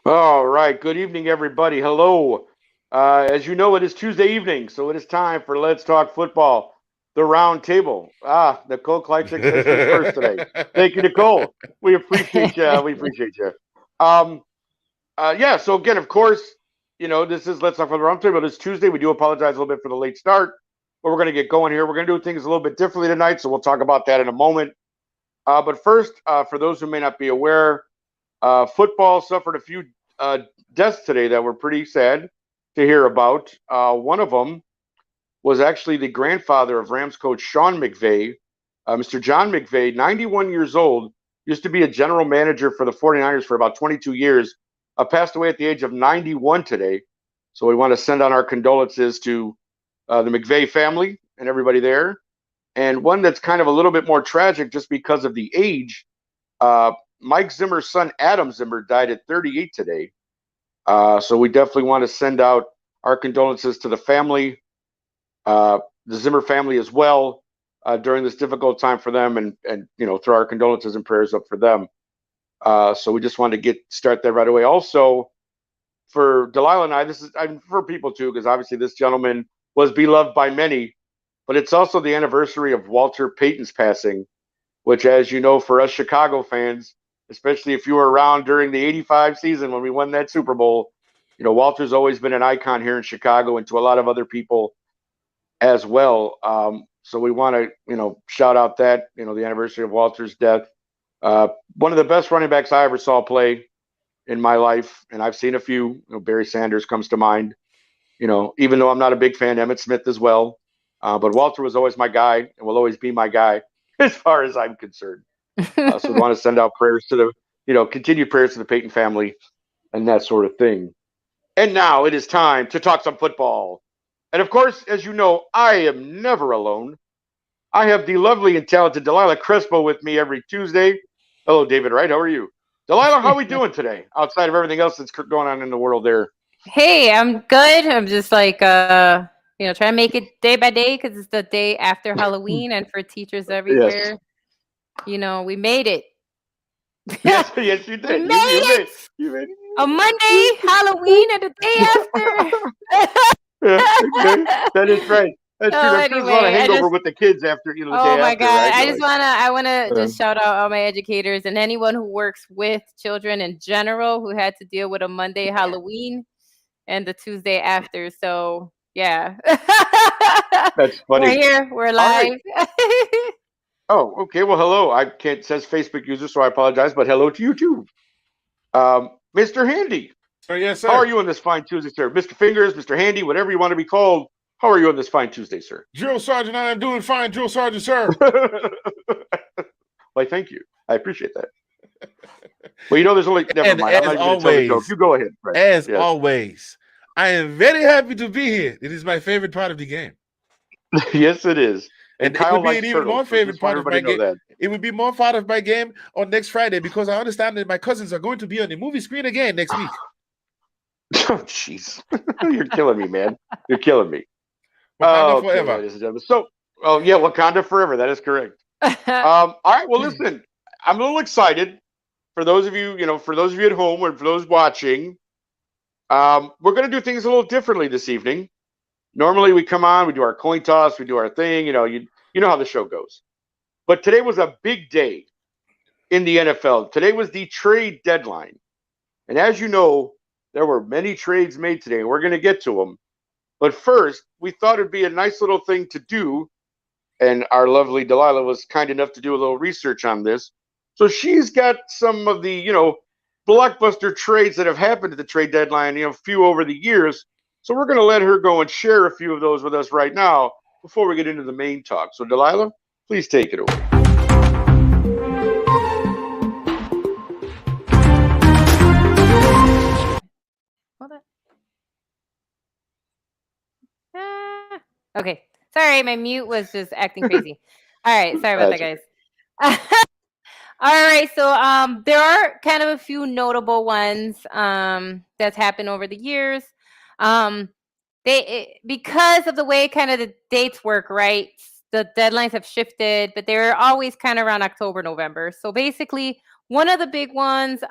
All right. Good evening, everybody. Hello. As you know, it is Tuesday evening, so it is time for Let's Talk Football, the Roundtable. Nicole Kleitchik says she's first today. Thank you, Nicole. We appreciate you. We appreciate you. Um, yeah. So again, of course, this is Let's Talk for the Roundtable. It's Tuesday. We do apologize a little bit for the late start, but we're going to get going here. We're going to do things a little bit differently tonight, so we'll talk about that in a moment. But first, for those who may not be aware, football suffered a few deaths today that were pretty sad to hear about. One of them was actually the grandfather of Rams coach Sean McVay. Mr. John McVay, 91 years old, used to be a general manager for the 49ers for about 22 years, passed away at the age of 91 today. So we want to send on our condolences to the McVay family and everybody there. And one that's kind of a little bit more tragic just because of the age. Mike Zimmer's son, Adam Zimmer, died at 38 today. So we definitely want to send out our condolences to the family, the Zimmer family as well, during this difficult time for them, and throw our condolences and prayers up for them. So we just wanted to start that right away. Also, for Delilah and I, for people too, because obviously this gentleman was beloved by many, but it's also the anniversary of Walter Payton's passing, which, as you know, for us Chicago fans, especially if you were around during the 85 season when we won that Super Bowl, Walter's always been an icon here in Chicago and to a lot of other people as well. So we want to, shout out that, the anniversary of Walter's death. One of the best running backs I ever saw play in my life, and I've seen a few. Barry Sanders comes to mind, even though I'm not a big fan, Emmitt Smith as well. But Walter was always my guy and will always be my guy as far as I'm concerned. So we want to send out prayers to continued prayers to the Payton family and that sort of thing. And now it is time to talk some football. And of course, as you know, I am never alone. I have the lovely and talented Delilah Crespo with me every Tuesday. Hello, David Wright. How are you? Delilah, how are we doing today? Outside of everything else that's going on in the world there. Hey, I'm good. I'm just like, trying to make it day by day because it's the day after Halloween, and for teachers everywhere. Yes. We made it. Yes, you did. You made it. A Monday, Halloween, and the day after. Okay. That is right. That's true. There's a lot of hangover with the kids after, the day after. Oh my God. Right? I wanna just shout out all my educators and anyone who works with children in general who had to deal with a Monday, Halloween, and the Tuesday after. So yeah. That's funny. We're here. We're live. Right. Oh, okay. Well, hello. It says Facebook user, so I apologize, but hello to you too. Mr. Handy. Yes, sir. How are you on this fine Tuesday, sir? Mr. Fingers, Mr. Handy, whatever you want to be called. How are you on this fine Tuesday, sir? Drill Sergeant, I am doing fine, Drill Sergeant, sir. Why, thank you. I appreciate that. Well, there's only... Never mind. I'm not going to tell the joke. You go ahead. Right. As always, I am very happy to be here. It is my favorite part of the game. Yes, it is. And it would be an even more favorite part of my game. It would be more part of my game on next Friday because I understand that my cousins are going to be on the movie screen again next week. Oh, jeez. You're killing me, man. You're killing me. Wakanda forever. Ladies and gentlemen. So, Wakanda forever. That is correct. All right. Well, listen, I'm a little excited for those of you, at home and for those watching. We're going to do things a little differently this evening. Normally we come on, we do our coin toss, we do our thing. You You know how the show goes. But today was a big day in the NFL. Today was the trade deadline. And as you know, there were many trades made today. We're going to get to them. But first, we thought it'd be a nice little thing to do. And our lovely Delilah was kind enough to do a little research on this. So she's got some of the, blockbuster trades that have happened at the trade deadline, a few over the years. So we're going to let her go and share a few of those with us right now before we get into the main talk. So Delilah, please take it away. Hold on. Okay. Sorry, my mute was just acting crazy. All right. Sorry about that, guys. All right. So there are kind of a few notable ones that's happened over the years. Because of the way kind of the dates work, right? The deadlines have shifted, but they're always kind of around October, November. So basically, one of the big ones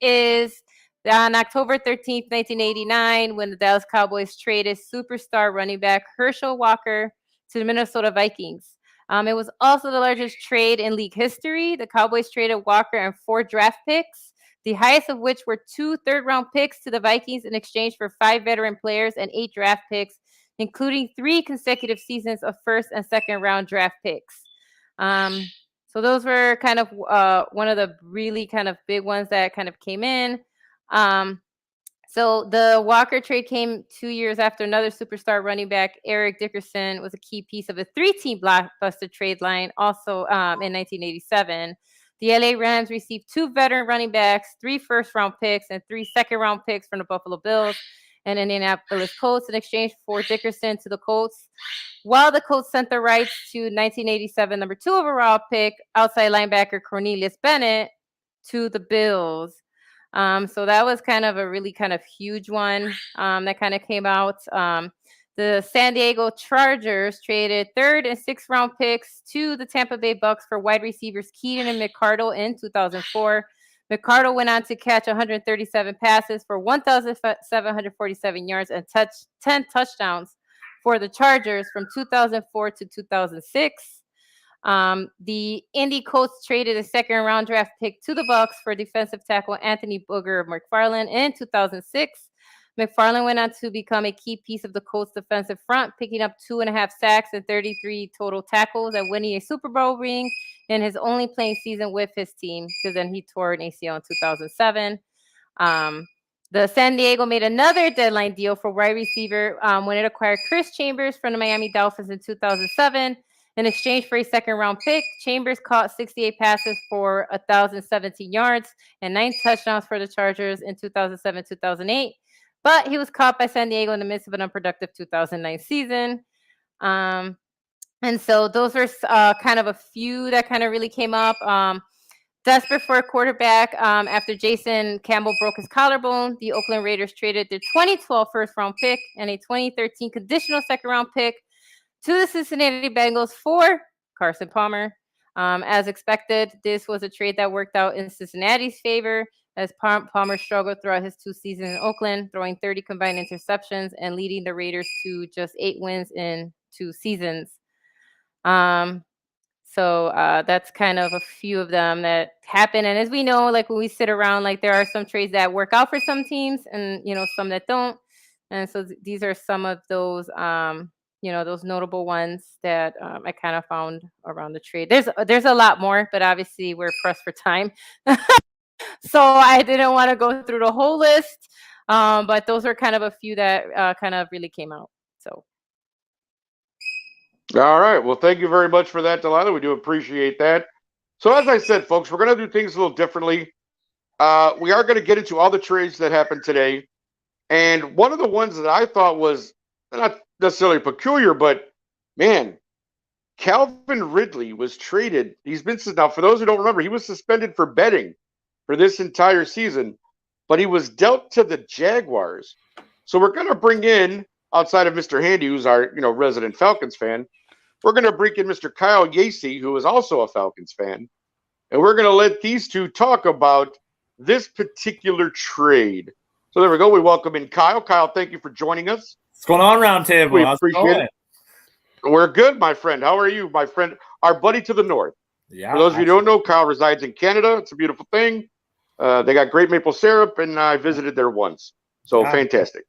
is on October 13th, 1989, when the Dallas Cowboys traded superstar running back Herschel Walker to the Minnesota Vikings. It was also the largest trade in league history. The Cowboys traded Walker and 4 draft picks, the highest of which were 2 third-round picks to the Vikings in exchange for 5 veteran players and 8 draft picks, including 3 consecutive seasons of first and second-round draft picks. So those were kind of one of the really kind of big ones that kind of came in. So the Walker trade came 2 years after another superstar running back, Eric Dickerson, was a key piece of a 3-team blockbuster trade line also in 1987. The LA Rams received 2 veteran running backs, 3 first-round picks, and 3 second-round picks from the Buffalo Bills and Indianapolis Colts in exchange for Dickerson to the Colts, while the Colts sent the rights to 1987 number 2 overall pick, outside linebacker Cornelius Bennett, to the Bills. So that was kind of a really kind of huge one that kind of came out. The San Diego Chargers traded 3rd and 6th round picks to the Tampa Bay Bucks for wide receivers Keaton and McCardle in 2004. McCardle went on to catch 137 passes for 1,747 yards and 10 touchdowns for the Chargers from 2004 to 2006. The Indy Colts traded a 2nd round draft pick to the Bucks for defensive tackle Anthony Booger McFarland in 2006. McFarland went on to become a key piece of the Colts defensive front, picking up 2.5 sacks and 33 total tackles and winning a Super Bowl ring in his only playing season with his team, because then he tore an ACL in 2007. The San Diego made another deadline deal for wide receiver when it acquired Chris Chambers from the Miami Dolphins in 2007. In exchange for a 2nd round pick, Chambers caught 68 passes for 1,017 yards and 9 touchdowns for the Chargers in 2007-2008. But he was caught by San Diego in the midst of an unproductive 2009 season. And so those were kind of a few that kind of really came up. Desperate for a quarterback after Jason Campbell broke his collarbone, the Oakland Raiders traded their 2012 first-round pick and a 2013 conditional 2nd-round pick to the Cincinnati Bengals for Carson Palmer. As expected, this was a trade that worked out in Cincinnati's favor, as Palmer struggled throughout his 2 seasons in Oakland, throwing 30 combined interceptions and leading the Raiders to just 8 wins in 2 seasons. So that's kind of a few of them that happen. And as we know, like when we sit around, like there are some trades that work out for some teams and, some that don't. And so these are some of those, those notable ones that I kind of found around the trade. There's a lot more, but obviously we're pressed for time. So I didn't want to go through the whole list, but those are kind of a few that kind of really came out. So. All right. Well, thank you very much for that, Delilah. We do appreciate that. So as I said, folks, we're going to do things a little differently. We are going to get into all the trades that happened today. And one of the ones that I thought was not necessarily peculiar, but man, Calvin Ridley was traded. He's been, now for those who don't remember, he was suspended for betting for this entire season, but he was dealt to the Jaguars. So we're going to bring in, outside of Mr. Handy, who's our resident Falcons fan, we're going to bring in Mr. Kyle Yacy, who is also a Falcons fan, and we're going to let these two talk about this particular trade. So there we go. We welcome in Kyle. Kyle, thank you for joining us. What's going on, Roundtable? We appreciate it. We're good, my friend. How are you, my friend? Our buddy to the north. Yeah. For those of you who don't know, Kyle resides in Canada. It's a beautiful thing. They got great maple syrup, and I visited there once. So fantastic.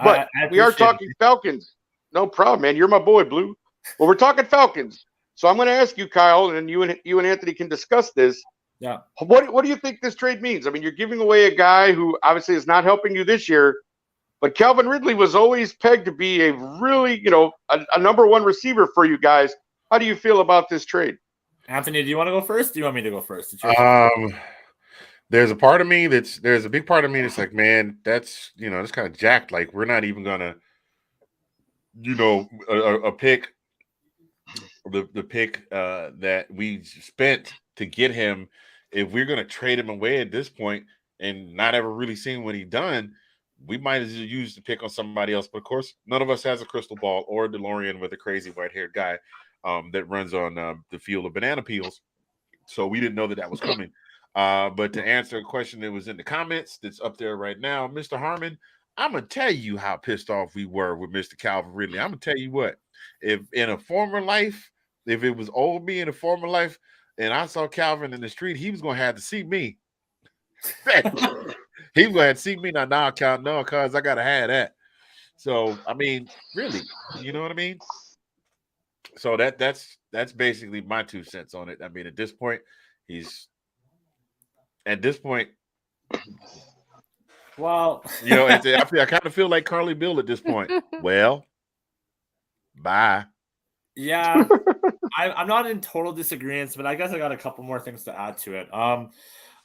But we are talking Falcons. No problem, man. You're my boy, Blue. Well, we're talking Falcons. So I'm going to ask you, Kyle, and you and Anthony can discuss this. Yeah. What do you think this trade means? I mean, you're giving away a guy who obviously is not helping you this year, but Calvin Ridley was always pegged to be a really, a number one receiver for you guys. How do you feel about this trade? Anthony, do you want to go first? Do you want me to go first? There's a part of me there's a big part of me that's like, man, that's that's kind of jacked. Like, we're not even gonna, a pick, the pick that we spent to get him. If we're gonna trade him away at this point and not ever really seeing what he done, we might as well use the pick on somebody else. But of course, none of us has a crystal ball or a DeLorean with a crazy white-haired guy that runs on the field of banana peels. So we didn't know that was coming. But to answer a question that was in the comments that's up there right now, Mr. Harmon, I'm going to tell you how pissed off we were with Mr. Calvin Ridley. I'm going to tell you what, if in a former life, if it was old me in a former life, and I saw Calvin in the street, he was going to have to see me. He was going to have to see me. Now, Cal, no, because I got to have that. So, I mean, really, you know what I mean? So that's basically my 2 cents on it. I mean, at this point, well, I kind of feel like Carly Bill at this point. Well, bye. Yeah, I'm not in total disagreement, but I guess I got a couple more things to add to it.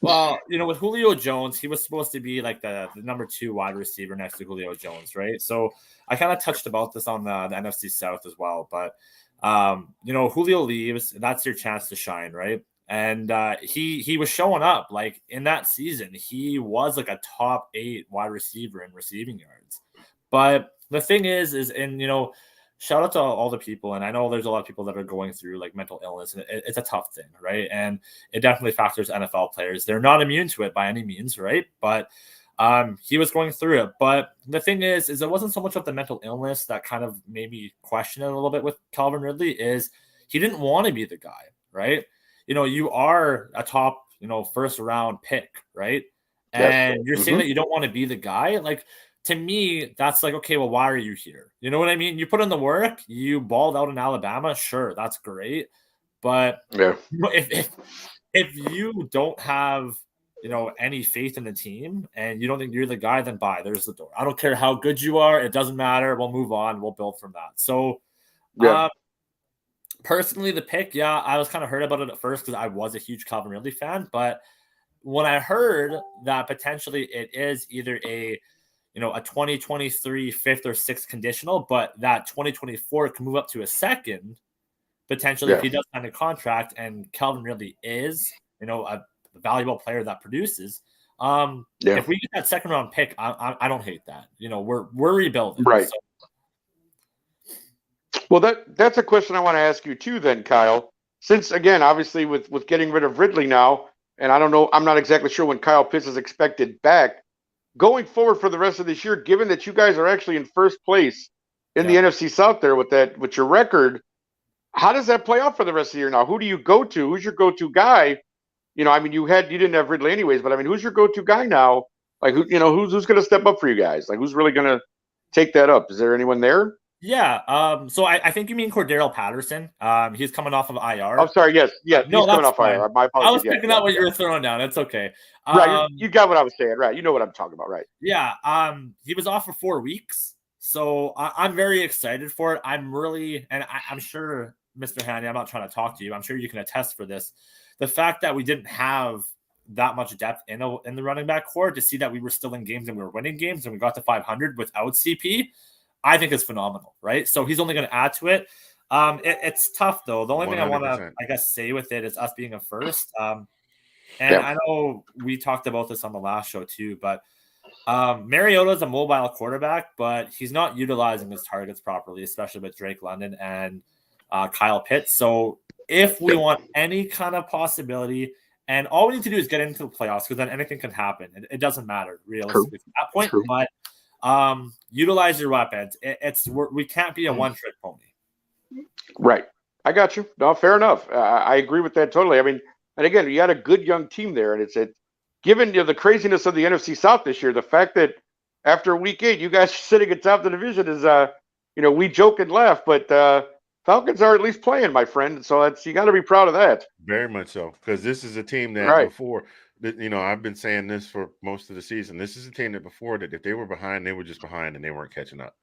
Well, with Julio Jones, he was supposed to be like the number 2 wide receiver next to Julio Jones, right? So I kind of touched about this on the NFC South as well, but Julio leaves, that's your chance to shine, right? And he was showing up like in that season. He was like a top 8 wide receiver in receiving yards. But the thing is shout out to all the people. And I know there's a lot of people that are going through like mental illness, and it's a tough thing, right? And it definitely factors NFL players. They're not immune to it by any means, right? But he was going through it. But the thing is it wasn't so much of the mental illness that kind of made me question it a little bit with Calvin Ridley. Is he didn't want to be the guy, right? You are a top, first round pick, right? And you're saying that you don't want to be the guy. Like, to me, that's like, okay, well, why are you here? You know what I mean? You put in the work, you balled out in Alabama. Sure, that's great. But if you don't have, any faith in the team and you don't think you're the guy, then bye. There's the door. I don't care how good you are. It doesn't matter. We'll move on. We'll build from that. So, personally, the pick, I was kind of hurt about it at first because I was a huge Calvin Ridley fan. But when I heard that potentially it is either a 2023 5th or 6th conditional, but that 2024 can move up to a 2nd, potentially if he does sign a contract, and Calvin Ridley is, a valuable player that produces. If we get that 2nd round pick, I don't hate that. We're rebuilding. Right. So. Well, that's a question I want to ask you too then, Kyle. Since, again, obviously with getting rid of Ridley now, and I don't know, I'm not exactly sure when Kyle Pitts is expected back, going forward for the rest of this year, given that you guys are actually in first place in the NFC South there with your record, how does that play out for the rest of the year now? Who do you go to? Who's your go-to guy? You didn't have Ridley anyways, but I mean, who's your go-to guy now? Like, who's going to step up for you guys? Like, who's really going to take that up? Is there anyone there? Yeah. So I think you mean Cordero Patterson. He's coming off of IR. I'm sorry. Yes. No, he's coming off fine. IR. My apologies. I was picking out what you were throwing down. It's okay. Right. You got what I was saying. Right. You know what I'm talking about. Right. Yeah. He was off for 4 weeks. So I'm very excited for it. I'm really, and I'm sure, Mr. Haney, I'm not trying to talk to you. I'm sure you can attest for this. The fact that we didn't have that much depth in the running back core, to see that we were still in games and we were winning games and we got to 500 without CP, I think is phenomenal, right? So he's only going to add to it. It's tough, though. The only 100%. Thing I want to, I guess, say with it is us being a first. I know we talked about this on the last show too, but Mariota is a mobile quarterback, but he's not utilizing his targets properly, especially with Drake London and Kyle Pitts. So if we want any kind of possibility, and all we need to do is get into the playoffs, because then anything can happen. It doesn't matter realistically at that point. True. But utilize your weapons. We can't be a one-trick pony. Right. I got you. No, fair enough. I agree with that totally. I mean, and again, you got a good young team there, and given the craziness of the NFC South this year, the fact that after Week 8 you guys are sitting atop the division is, we joke and laugh, but Falcons are at least playing, my friend. So you got to be proud of that. Very much so, because this is a team that Right. before, I've been saying this for most of the season. This is a team that before that if they were behind, they were just behind and they weren't catching up,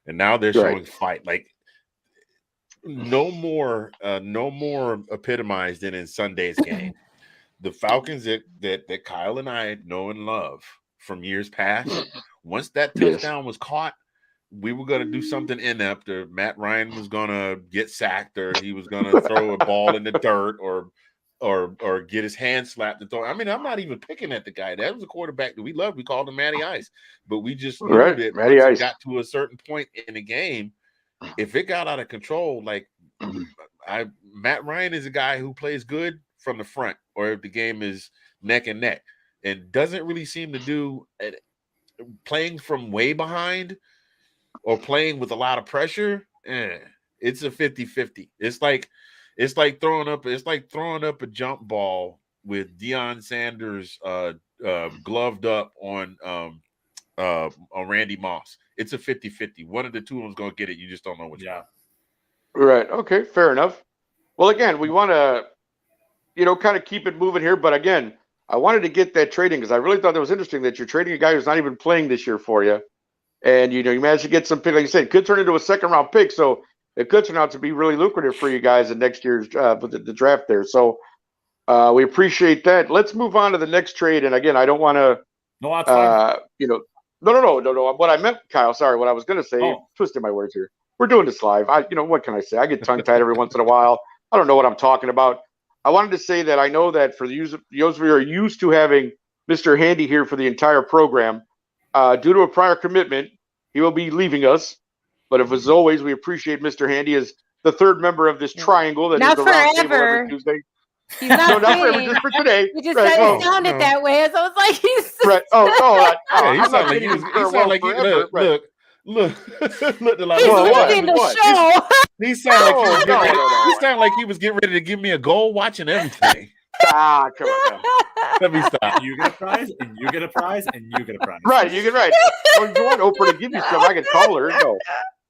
and now they're showing fight. Like no more epitomized than in Sunday's game. The Falcons that Kyle and I know and love from years past. Once that touchdown was caught, we were going to do something inept, or Matt Ryan was going to get sacked, or he was going to throw a ball in the dirt, or get his hand slapped and throw. I mean, I'm not even picking at the guy. That was a quarterback that we loved. We called him Matty Ice, but we just knew that once it got to a certain point in the game, if it got out of control, like Matt Ryan is a guy who plays good from the front, or if the game is neck and neck, and doesn't really seem to do playing from way behind or playing with a lot of pressure. It's a 50-50. It's like throwing up a jump ball with Deion Sanders gloved up on Randy Moss. It's a 50-50. One of the two of them's going to get it. You just don't know which. Yeah. Right. Okay. Fair enough. Well, again, we want to, kind of keep it moving here. But again, I wanted to get that trading because I really thought that was interesting that you're trading a guy who's not even playing this year for you. And, you managed to get some pick, like you said, it could turn into a second-round pick. So it could turn out to be really lucrative for you guys in next year's the draft there. So we appreciate that. Let's move on to the next trade. And again, I don't want to, No, that's fine. No. What I meant, Kyle, sorry, what I was going to say, twisting my words here. We're doing this live. What can I say? I get tongue-tied every once in a while. I don't know what I'm talking about. I wanted to say that I know that for those of you who are used to having Mr. Handy here for the entire program, due to a prior commitment, he will be leaving us. But as always, we appreciate Mr. Handy as the third member of this triangle that is the Roundtable every Tuesday. He's not not forever, just for today. You just said it sounded that way, so it's like he's right. He sounded like he was. He sounded like he look. He's leaving the show. He sounded like he was getting ready to give me a goal watching everything. Come on. Let me stop. You get a prize, and you get a prize, and you get a prize. Right, you get right. Well, you want Oprah to give you stuff, I can call her. No.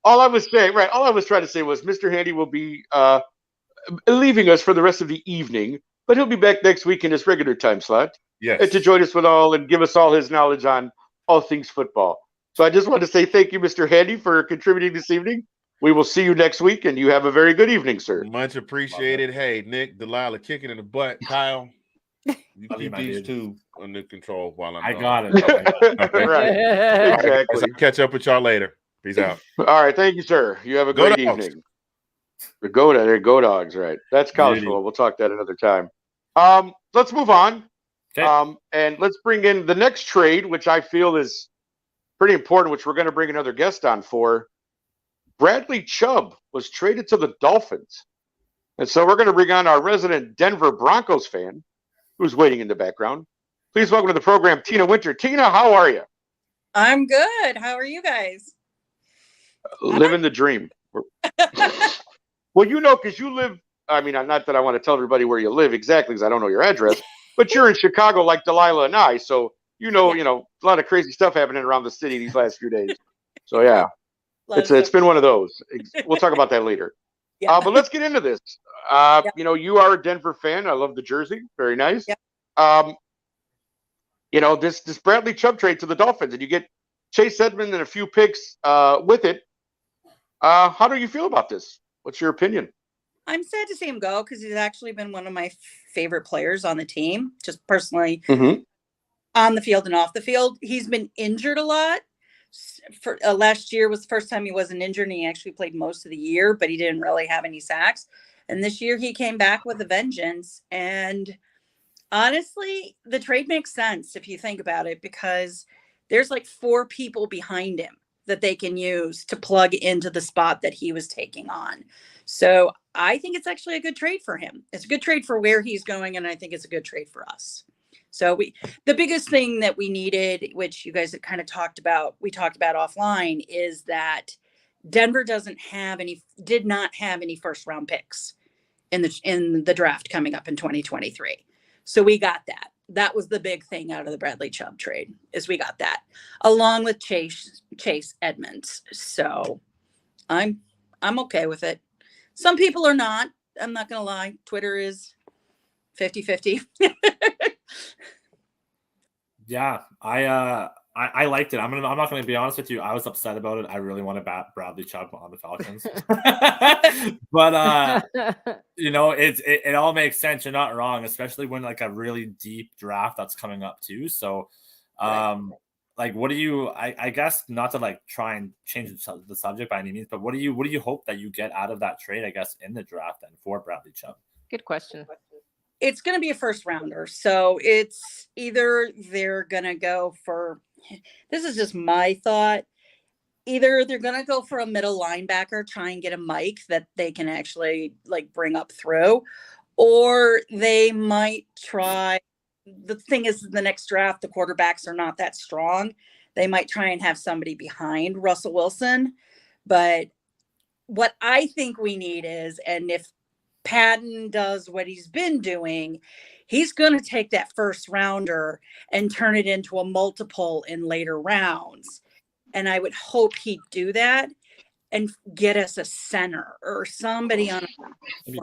All I was trying to say was Mr. Handy will be leaving us for the rest of the evening, but he'll be back next week in his regular time slot. Yes. To join us and give us all his knowledge on all things football. So I just want to say thank you, Mr. Handy, for contributing this evening. We will see you next week, and you have a very good evening, sir. Much appreciated. Hey, Nick, Delilah, kicking in the butt. Kyle, you keep these two under control while I'm gone. Got it. Okay. Right. Exactly. I'll catch up with y'all later. Peace out. All right. Thank you, sir. You have a great evening. The Go Dogs, right. That's college football. We'll talk that another time. Let's move on. Okay. And let's bring in the next trade, which I feel is pretty important, which we're going to bring another guest on for. Bradley Chubb was traded to the Dolphins. And so we're going to bring on our resident Denver Broncos fan who's waiting in the background. Please welcome to the program, Tina Winter. Tina, how are you? I'm good. How are you guys? Living the dream. Well, because you live, not that I want to tell everybody where you live exactly because I don't know your address, but you're in Chicago like Delilah and I. So, a lot of crazy stuff happening around the city these last few days. So, yeah. It's been one of those. We'll talk about that later. Yeah. But let's get into this. You are a Denver fan. I love the jersey. Very nice. Yeah. This Bradley Chubb trade to the Dolphins, and you get Chase Edmonds and a few picks with it. How do you feel about this? What's your opinion? I'm sad to see him go because he's actually been one of my favorite players on the team, just personally on the field and off the field. He's been injured a lot. For last year was the first time he wasn't injured, and he actually played most of the year, but he didn't really have any sacks. And this year he came back with a vengeance. And honestly, the trade makes sense if you think about it, because there's like 4 people behind him that they can use to plug into the spot that he was taking on. So I think it's actually a good trade for him. It's a good trade for where he's going, and I think it's a good trade for us. So the biggest thing that we needed, which you guys had kind of talked about, we talked about offline, is that Denver did not have any first round picks in the draft coming up in 2023. So we got that. That was the big thing out of the Bradley Chubb trade, is we got that along with Chase Edmonds. So I'm okay with it. Some people are not. I'm not going to lie. Twitter is 50-50. Yeah, I liked it. I'm not going to be honest with you. I was upset about it. I really want to bat Bradley Chubb on the Falcons, but it all makes sense. You're not wrong, especially when like a really deep draft that's coming up too. So, like, what do you? I guess not to like try and change the subject by any means, but what do you hope that you get out of that trade? I guess in the draft and for Bradley Chubb. Good question. It's going to be a first rounder. So it's either they're going to go for, this is just my thought. Either they're going to go for a middle linebacker, try and get a Mike that they can actually like bring up through, or they might try. The thing is, the next draft, the quarterbacks are not that strong. They might try and have somebody behind Russell Wilson. But what I think we need is, and if Patton does what he's been doing, he's going to take that first rounder and turn it into a multiple in later rounds. And I would hope he'd do that and get us a center or somebody on. We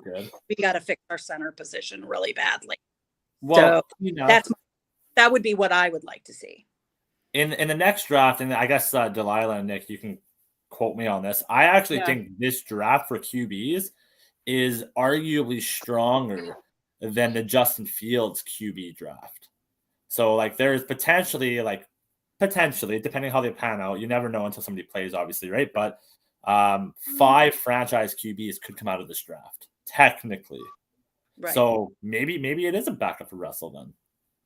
got to fix our center position really badly. Well, so that would be what I would like to see in the next draft. And I guess Delilah and Nick, you can quote me on this. I actually think this draft for QBs is arguably stronger than the Justin Fields QB draft. So like there's potentially, depending how they pan out, you never know until somebody plays, obviously, right? But 5 franchise QBs could come out of this draft, technically. Right. So maybe it is a backup for Russell then.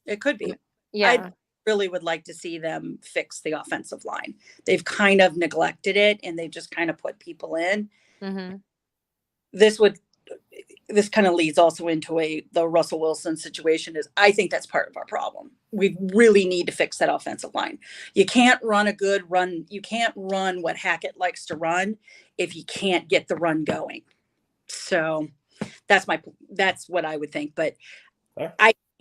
It could be. Yeah. I really would like to see them fix the offensive line. They've kind of neglected it and they just kind of put people in. Mm-hmm. This kind of leads also into the Russell Wilson situation. Is I think that's part of our problem. We really need to fix that offensive line. You can't run a good run. You can't run what Hackett likes to run if you can't get the run going. So that's what I would think. But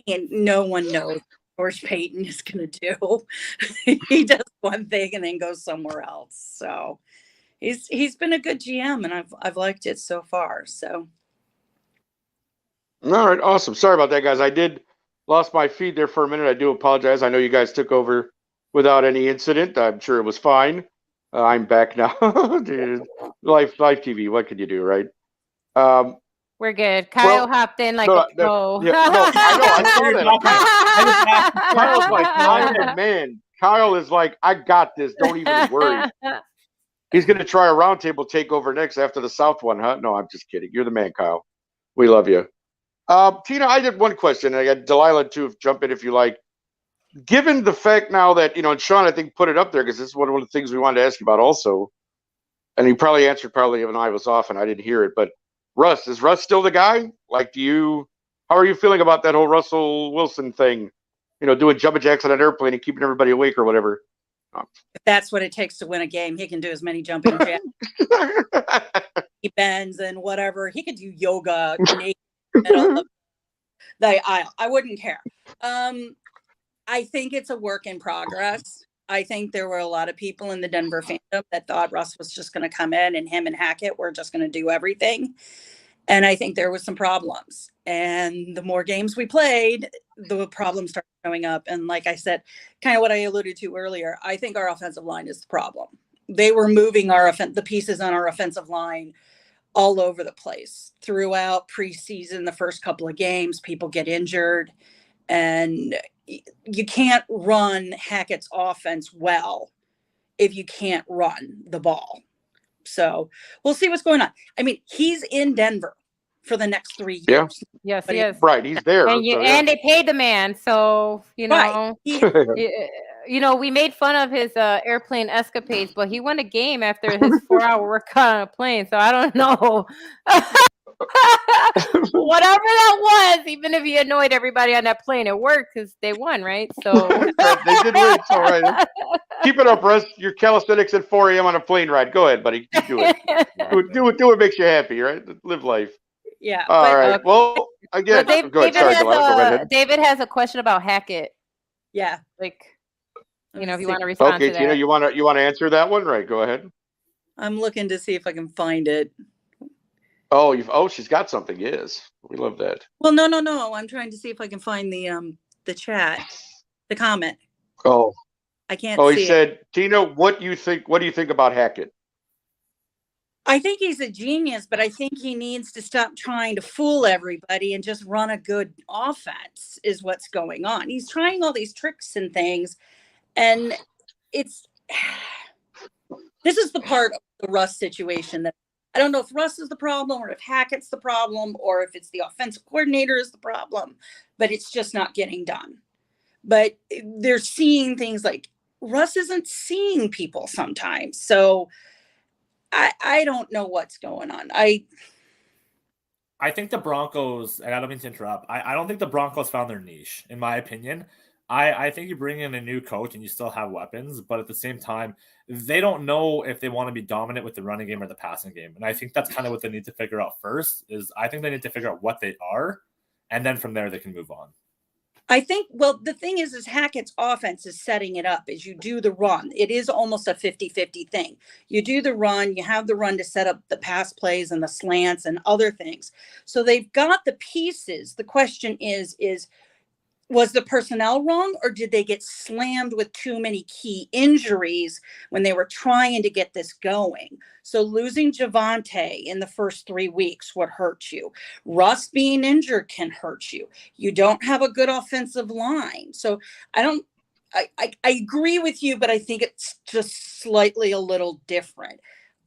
no one knows what George Payton is going to do. He does one thing and then goes somewhere else. So he's been a good GM and I've liked it so far. So. All right, awesome. Sorry about that, guys. I did lost my feed there for a minute. I do apologize. I know you guys took over without any incident. I'm sure it was fine. I'm back now. Dude, live TV. What can you do, right? We're good. Kyle hopped in like a pro. Yeah, no, I saw that. Kyle's like, I'm the man. Kyle is like, I got this. Don't even worry. He's going to try a roundtable takeover next after the South one, huh? No, I'm just kidding. You're the man, Kyle. We love you. Tina, I did one question. I got Delilah too. Jump in if you like. Given the fact now that, and Sean, I think, put it up there because this is one of the things we wanted to ask you about also. And he probably answered when I was off and I didn't hear it. But Russ, is Russ still the guy? Like, how are you feeling about that whole Russell Wilson thing? Doing jumping jacks on an airplane and keeping everybody awake or whatever. If that's what it takes to win a game, he can do as many jumping jacks. He bends and whatever. He could do yoga naked in the middle of the aisle. I wouldn't care. I think it's a work in progress. I think there were a lot of people in the Denver fandom that thought Russ was just going to come in and him and Hackett were just going to do everything. And I think there was some problems. And the more games we played, the problems started showing up. And like I said, kind of what I alluded to earlier, I think our offensive line is the problem. They were moving the pieces on our offensive line all over the place throughout preseason. The first couple of games, people get injured and you can't run Hackett's offense well if you can't run the ball. So we'll see what's going on. I mean, he's in Denver for the next 3 years. Yes, he is. Right, he's there. And they paid the man, so Right. We made fun of his airplane escapades, but he won a game after his 4-hour work on a plane. So I don't know. Whatever that was, even if he annoyed everybody on that plane, it worked because they won, right? So Right, they did win. So right, keep it up, Russ. Your calisthenics at 4 a.m. on a plane ride. Go ahead, buddy. Keep doing it. Do what makes you happy, right? Live life. Yeah. All But right. Well, again, Well, go ahead. Sorry, Delilah. Go ahead. David has a question about Hackett. yeah. Like, Let if me you see. want to respond Okay, to that. Tina, you want to answer that one, right? Go ahead. I'm looking to see if I can find it. Oh, she's got something. Yes, we love that. Well, no. I'm trying to see if I can find the chat, the comment. Oh, I can't he see it. said, Tina, what do you think about Hackett? I think he's a genius, but I think he needs to stop trying to fool everybody and just run a good offense is what's going on. He's trying all these tricks and things, and it's this is the part of the Russ situation that I don't know if Russ is the problem or if Hackett's the problem or if it's the offensive coordinator is the problem, but it's just not getting done. But they're seeing things like Russ isn't seeing people sometimes. So I don't know what's going on. I think the Broncos, and I don't mean to interrupt, I don't think the Broncos found their niche, in my opinion. I think you bring in a new coach and you still have weapons, but at the same time, they don't know if they want to be dominant with the running game or the passing game. And I think that's kind of what they need to figure out first, is I think they need to figure out what they are, and then from there they can move on. I think, well, the thing is Hackett's offense is setting it up as you do the run. It is almost a 50-50 thing. You do the run, you have the run to set up the pass plays and the slants and other things. So they've got the pieces. The question is was the personnel wrong, or did they get slammed with too many key injuries when they were trying to get this going? So losing Javonte in the first 3 weeks would hurt you. Russ being injured can hurt you. You don't have a good offensive line. So I agree with you, but I think it's just slightly a little different.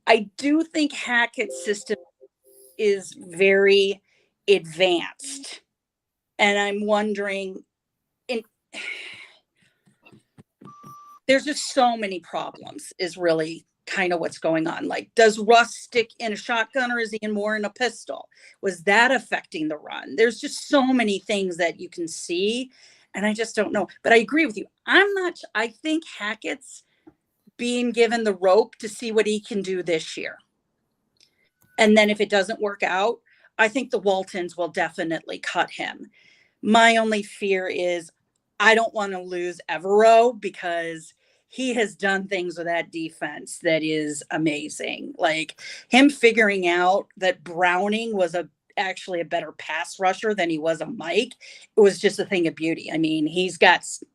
I do think Hackett's system is very advanced. And I'm wondering, there's just so many problems is really kind of what's going on. Like, does Russ stick in a shotgun or is he more in a pistol? Was that affecting the run? There's just so many things that you can see, and I just don't know. But I agree with you. I think Hackett's being given the rope to see what he can do this year. And then if it doesn't work out, I think the Waltons will definitely cut him. My only fear is I don't want to lose Evero because he has done things with that defense that is amazing. Like him figuring out that Browning was actually a better pass rusher than he was a Mike. It was just a thing of beauty. I mean,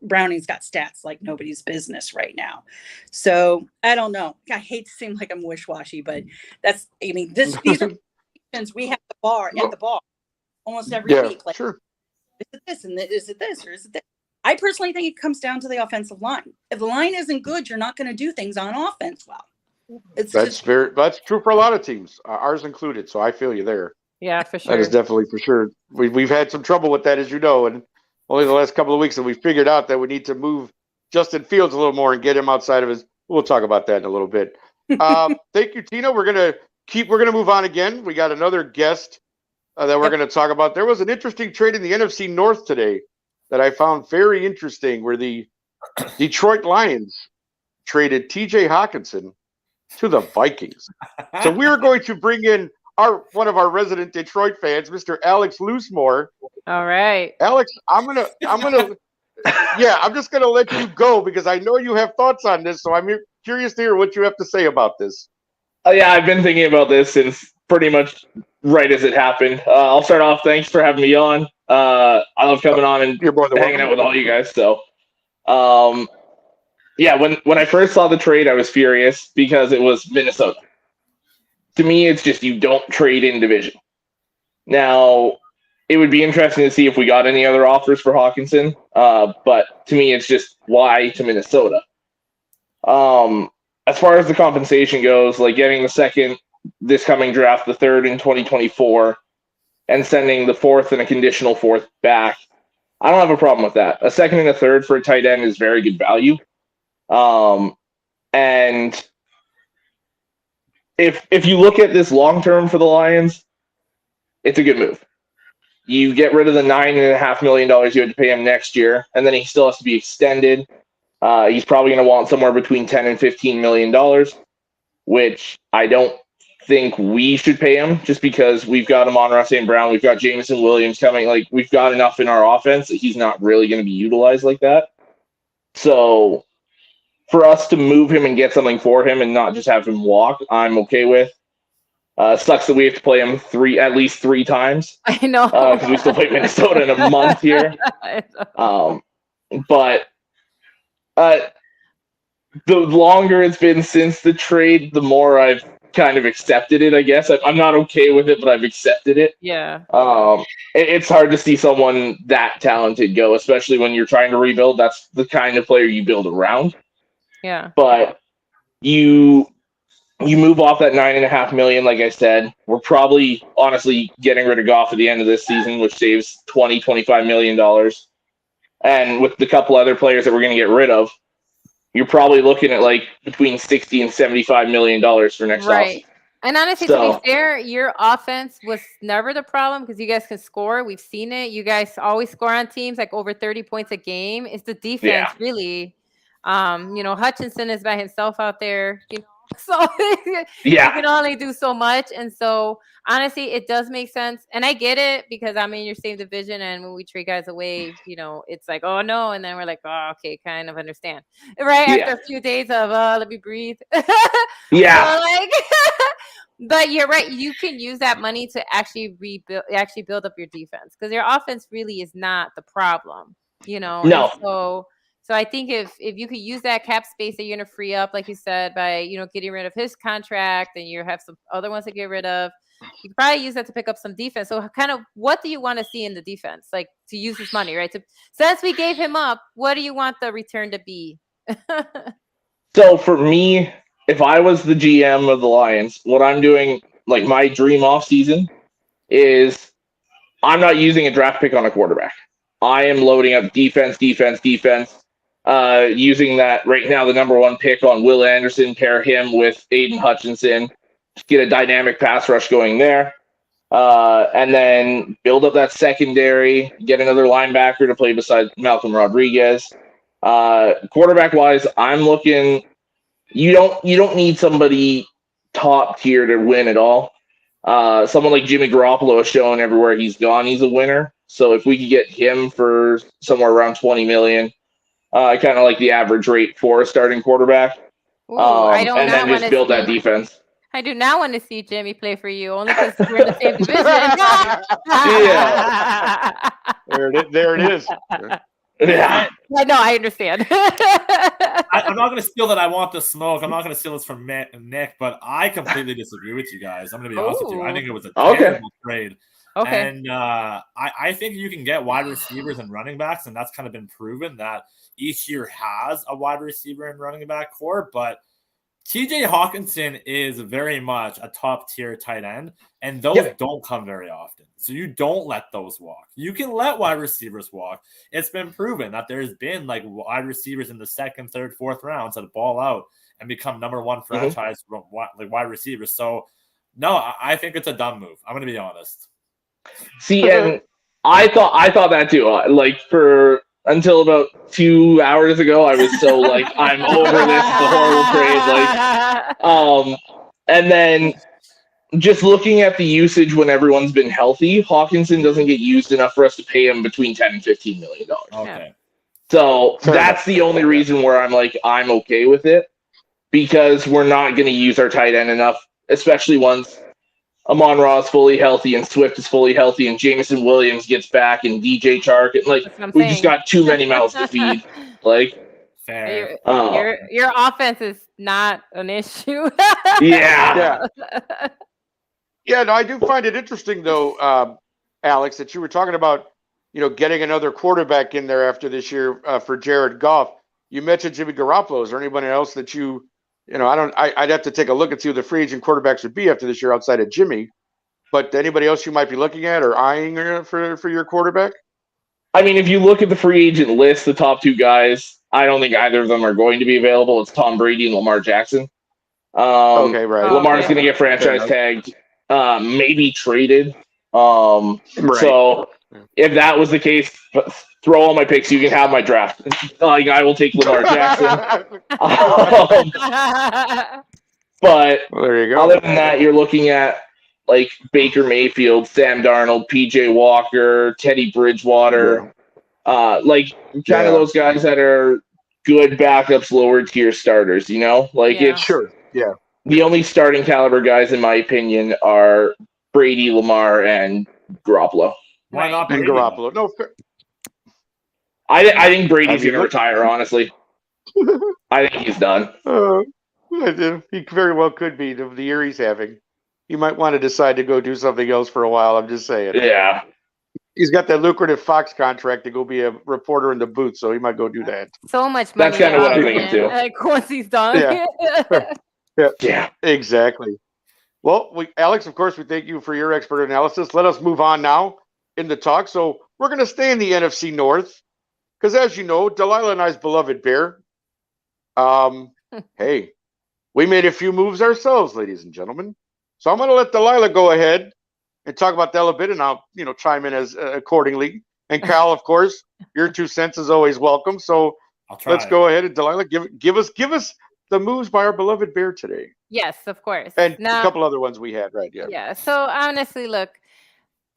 Browning's got stats like nobody's business right now. So I don't know. I hate to seem like I'm wish-washy, but these are we have at the bar almost every week. Like, sure. Is it this and is it this or is it that? I personally think it comes down to the offensive line. If the line isn't good, you're not going to do things on offense well. That's true for a lot of teams, ours included. So I feel you there. Yeah, for sure. That is definitely for sure. We've had some trouble with that, as you know, and only the last couple of weeks that we figured out that we need to move Justin Fields a little more and get him outside of his. We'll talk about that in a little bit. Thank you, Tina. We're gonna move on again. We got another guest that we're going to talk about. There was an interesting trade in the NFC North today that I found very interesting, where the Detroit Lions traded TJ Hawkinson to the Vikings. So we are going to bring in one of our resident Detroit fans, Mr. Alex Loosemore. All right, Alex, I'm just gonna let you go because I know you have thoughts on this. So I'm curious to hear what you have to say about this. Oh yeah, I've been thinking about this since pretty much right as it happened. I'll start off. Thanks for having me on. I love coming on and hanging out with all you guys. So, when I first saw the trade, I was furious because it was Minnesota. To me, it's just you don't trade in division. Now, it would be interesting to see if we got any other offers for Hawkinson, but to me, it's just why to Minnesota. As far as the compensation goes, like getting the second this coming draft, the third in 2024, and sending the fourth and a conditional fourth back, I don't have a problem with that. A second and a third for a tight end is very good value. And if you look at this long term for the Lions, it's a good move. You get rid of the $9.5 million you had to pay him next year, and then he still has to be extended. He's probably going to want somewhere between $10 and $15 million, which I don't think we should pay him just because we've got Amon-Ra St. Brown, we've got Jameson Williams coming. Like, we've got enough in our offense that he's not really going to be utilized like that. So for us to move him and get something for him and not just have him walk, I'm okay with. Sucks that we have to play him at least three times. I know. Because we still play Minnesota in a month here. But the longer it's been since the trade, the more I've kind of accepted it, I guess. I'm not okay with it, but I've accepted it. Yeah. It's hard to see someone that talented go, especially when you're trying to rebuild. That's the kind of player you build around. Yeah. But you move off that $9.5 million, like I said. We're probably honestly getting rid of Goff at the end of this season, which saves $25 million. And with the couple other players that we're going to get rid of, you're probably looking at like between $60 and $75 million for next right. offseason. And honestly, to be fair, your offense was never the problem because you guys can score. We've seen it. You guys always score on teams like over 30 points a game. It's the defense, really. Hutchinson is by himself out there, so you can only do so much. And so honestly, it does make sense. And I get it because I'm in your same division. And when we trade guys away, it's like, oh no. And then we're like, oh, okay, kind of understand. Right. After a few days of, let me breathe. Yeah. But you're right. You can use that money to actually build up your defense because your offense really is not the problem, No. So I think if you could use that cap space that you're going to free up, like you said, by, getting rid of his contract and you have some other ones to get rid of, you could probably use that to pick up some defense. So kind of what do you want to see in the defense? Like to use this money, right? Since we gave him up, what do you want the return to be? So for me, if I was the GM of the Lions, what I'm doing, like my dream off season, is I'm not using a draft pick on a quarterback. I am loading up defense. Using that right now, the number one pick on Will Anderson, pair him with Aiden Hutchinson, get a dynamic pass rush going there. And then build up that secondary, get another linebacker to play beside Malcolm Rodriguez. Quarterback wise, I'm looking. You don't need somebody top tier to win at all. Someone like Jimmy Garoppolo has shown everywhere he's gone, he's a winner. So if we could get him for somewhere around $20 million, I kind of like the average rate for a starting quarterback. Ooh, and then just build that defense. I do not want to see Jimmy play for you, only because we're in the same division. There it is. Yeah. No, I understand. I'm not going to steal that. I want the smoke. I'm not going to steal this from Nick, but I completely disagree with you guys. I'm going to be honest with you. I think it was a terrible trade. Okay. And I think you can get wide receivers and running backs, and that's kind of been proven that each year has a wide receiver and running back core. But TJ Hawkinson is very much a top tier tight end, and those don't come very often. So you don't let those walk. You can let wide receivers walk. It's been proven that there's been like wide receivers in the second, third, fourth rounds that ball out and become number one franchise like wide receivers. So no, I think it's a dumb move. I'm going to be honest. See, and I thought that too. Like until about 2 hours ago, I was so like, I'm over this. It's a horrible trade. Like, and then just looking at the usage when everyone's been healthy, Hawkinson doesn't get used enough for us to pay him between $10 and $15 million. Okay. So that's the only reason where I'm like, I'm okay with it, because we're not going to use our tight end enough, especially once Amon-Ra is fully healthy and Swift is fully healthy and Jameson Williams gets back and DJ Chark. And like, we just got too many mouths to feed. Like, fair. Your offense is not an issue. Yeah. Yeah, no, I do find it interesting though, Alex, that you were talking about, getting another quarterback in there after this year for Jared Goff. You mentioned Jimmy Garoppolo. Is there anybody else that I'd have to take a look and see who the free agent quarterbacks would be after this year outside of Jimmy. But anybody else you might be looking at or eyeing for your quarterback? I mean, if you look at the free agent list, the top two guys, I don't think either of them are going to be available. It's Tom Brady and Lamar Jackson. Okay, right. Lamar's going to get franchise tagged, maybe traded. So if that was the case, throw all my picks. You can have my draft. Like, I will take Lamar Jackson. But Well, there you go. other than that, you're looking at like Baker Mayfield, Sam Darnold, PJ Walker, Teddy Bridgewater, like kind of those guys that are good backups, lower tier starters. You know, like Yeah. it's Sure. Yeah. the only starting caliber guys, in my opinion, are Brady, Lamar, and Garoppolo. Why not And Brady, though? Garoppolo. No, I think Brady's mean, going to retire, honestly. I think he's done. he very well could be the year he's having. He might want to decide to go do something else for a while. I'm just saying. Yeah. He's got that lucrative Fox contract to go be a reporter in the booth, so he might go do that. So much money. That's kind of what I'm thinking man. too. Like once he's done. Yeah. Exactly. Well, Alex, of course, we thank you for your expert analysis. Let us move on now in the talk. So we're going to stay in the NFC North because, as you know, Delilah and I's beloved Bear. Hey, we made a few moves ourselves, ladies and gentlemen. So I'm going to let Delilah go ahead and talk about that a bit, and I'll chime in as accordingly. And Kyle, of course, your 2 cents is always welcome. So let's go ahead and Delilah give us the moves by our beloved Bear today. Yes, of course. And a couple other ones we had, right? Yeah. Yeah. So honestly, look.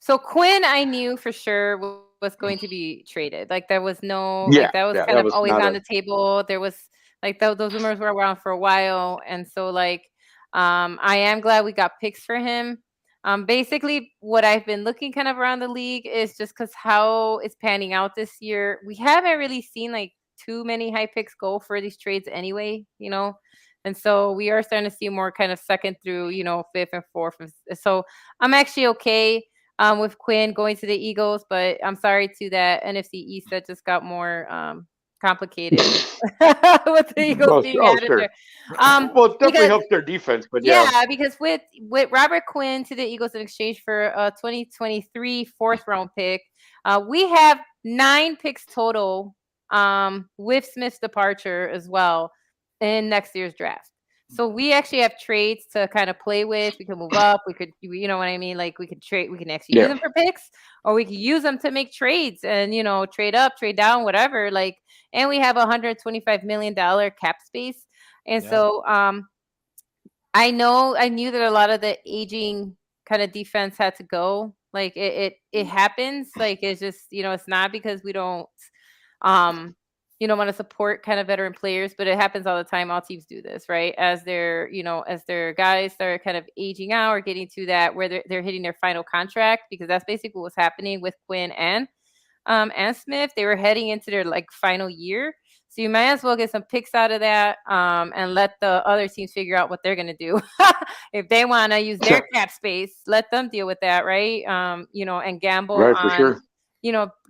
So Quinn, I knew for sure was going to be traded. Like there was no. Like that was kind of always on the table. There was like those rumors were around for a while, and so like I am glad we got picks for him. Basically, what I've been looking kind of around the league is just because how it's panning out this year. We haven't really seen like too many high picks go for these trades anyway, and so we are starting to see more kind of second through, fifth and fourth. So I'm actually okay with Quinn going to the Eagles, but I'm sorry to that NFC East that just got more complicated with the Eagles being added there. Well, it definitely helps their defense, but because with Robert Quinn to the Eagles in exchange for a 2023 fourth round pick, we have 9 picks total with Smith's departure as well in next year's draft. So we actually have trades to kind of play with. We can move up. We could, you know what I mean? Like we could trade. We can actually use them for picks, or we could use them to make trades and trade up, trade down, whatever. Like, and we have $125 million cap space, and so I knew that a lot of the aging kind of defense had to go. Like it happens. Like it's just it's not because we don't want to support kind of veteran players, but it happens all the time. All teams do this, right? As their guys start kind of aging out or getting to that where they're hitting their final contract, because that's basically what's happening with Quinn and Smith. They were heading into their like final year. So you might as well get some picks out of that and let the other teams figure out what they're going to do. If they want to use their cap space, let them deal with that, right? And gamble on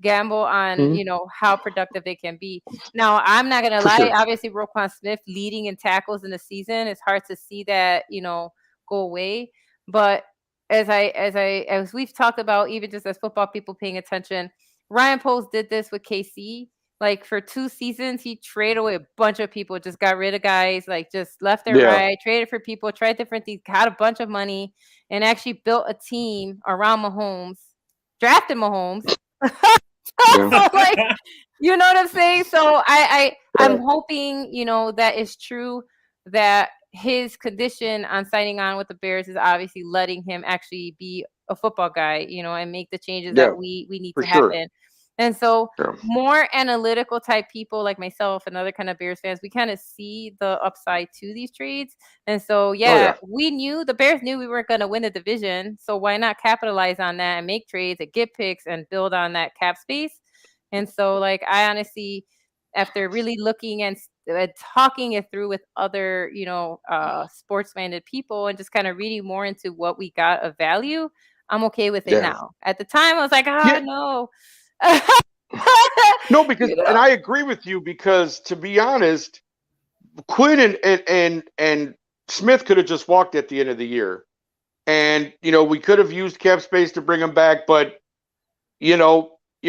gamble on, how productive they can be. Now, I'm not going to lie. Obviously, Roquan Smith leading in tackles in the season, it's hard to see that, go away. But as we've talked about, even just as football people paying attention, Ryan Poles did this with KC. Like for 2 seasons, he traded away a bunch of people, just got rid of guys, like just left and right, traded for people, tried different things, got a bunch of money, and actually built a team around Mahomes, drafted Mahomes. So, like, you know what I'm saying? So I'm hoping, that is true, that his condition on signing on with the Bears is obviously letting him actually be a football guy, and make the changes that we need to happen. And so more analytical type people like myself and other kind of Bears fans, we kind of see the upside to these trades. And so, the Bears knew we weren't going to win the division. So why not capitalize on that and make trades and get picks and build on that cap space? And so, like, I honestly, after really looking and talking it through with other, sports-minded people and just kind of reading more into what we got of value, I'm okay with it now. At the time, I was like, no. No, because and I agree with you, because to be honest, Quinn and Smith could have just walked at the end of the year, and we could have used cap space to bring him back, but you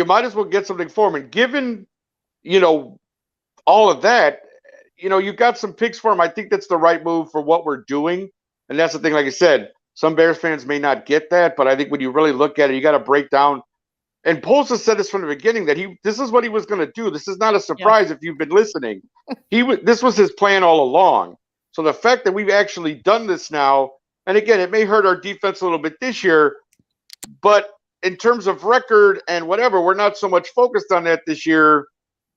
might as well get something for him. And given all of that, you got some picks for him. I think that's the right move for what we're doing, and that's the thing. Like I said, Some Bears fans may not get that, but I think when you really look at it, you got to break down. And Poles has said this from the beginning that this is what he was going to do. This is not a surprise if you've been listening. This was his plan all along. So the fact that we've actually done this now, and again, it may hurt our defense a little bit this year, but in terms of record and whatever, we're not so much focused on that this year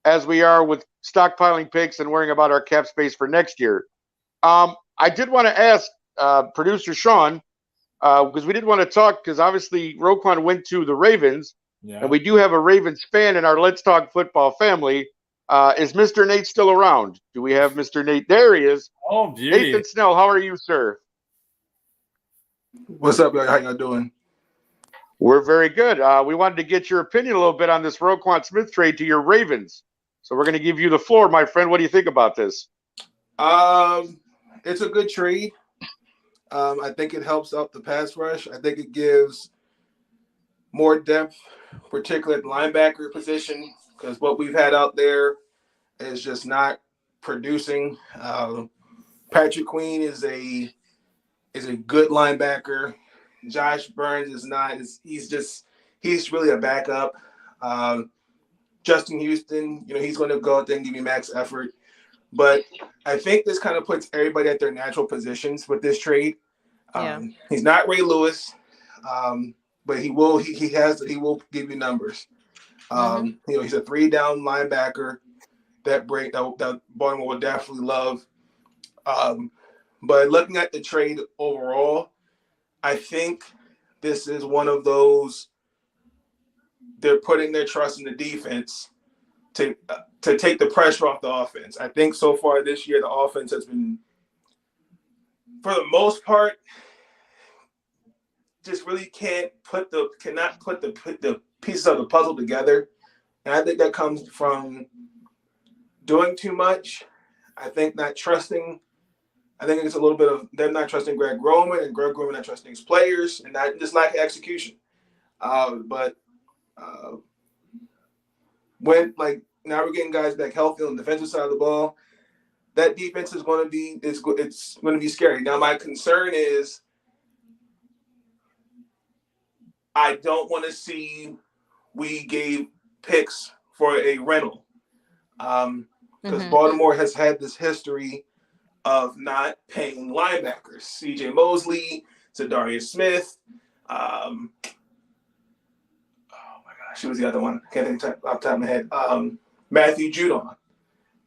as we are with stockpiling picks and worrying about our cap space for next year. I did want to ask producer Sean, because we did want to talk, because obviously Roquan went to the Ravens, and we do have a Ravens fan in our Let's Talk Football family. Is Mr. Nate still around? Do we have Mr. Nate? There he is. Oh, beauty. Nathan Snell, how are you, sir? What's up, guys? How y'all doing? We're very good. We wanted to get your opinion a little bit on this Roquan Smith trade to your Ravens. So we're going to give you the floor, my friend. What do you think about this? It's a good trade. I think it helps out the pass rush. I think it gives more depth, particularly at the linebacker position, because what we've had out there is just not producing. Patrick Queen is a good linebacker. Josh Burns is not. He's really a backup. Justin Houston, he's going to go out there and give you max effort. But I think this kind of puts everybody at their natural positions with this trade. He's not Ray Lewis, but he will give you numbers. He's a 3-down linebacker that Baltimore will definitely love. But looking at the trade overall, I think this is one of those, they're putting their trust in the defense to take the pressure off the offense. I think so far this year, the offense has been, for the most part, just really cannot put the pieces of the puzzle together. And I think that comes from doing too much. I think not trusting. I think it's a little bit of them not trusting Greg Roman and Greg Roman not trusting his players and not just lack of execution. When now we're getting guys back healthy on the defensive side of the ball, that defense is going to be it's going to be scary. Now my concern is I don't want to see we gave picks for a rental because Baltimore has had this history of not paying linebackers. C.J. Mosley, Zadarius Smith. Oh my gosh, who was the other one? Can't think off the top of my head. Matthew Judon.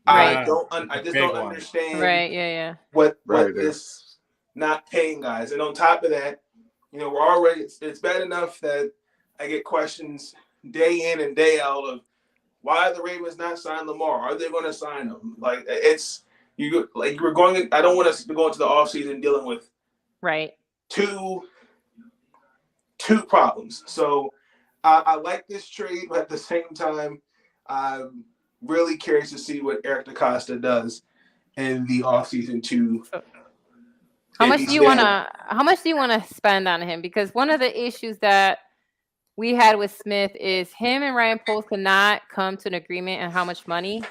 Right. I just don't understand. Right. Yeah. What this not paying guys, and on top of that, we're already. It's bad enough that I get questions day in and day out of why are the Ravens not signing Lamar? Are they going to sign him? We're going. I don't want us to go into the offseason dealing with two problems. So I like this trade, but at the same time, I'm really curious to see what Eric DaCosta does in the offseason too. How much do you want to spend on him? Because one of the issues that we had with Smith is him and Ryan Poles could not come to an agreement on how much money.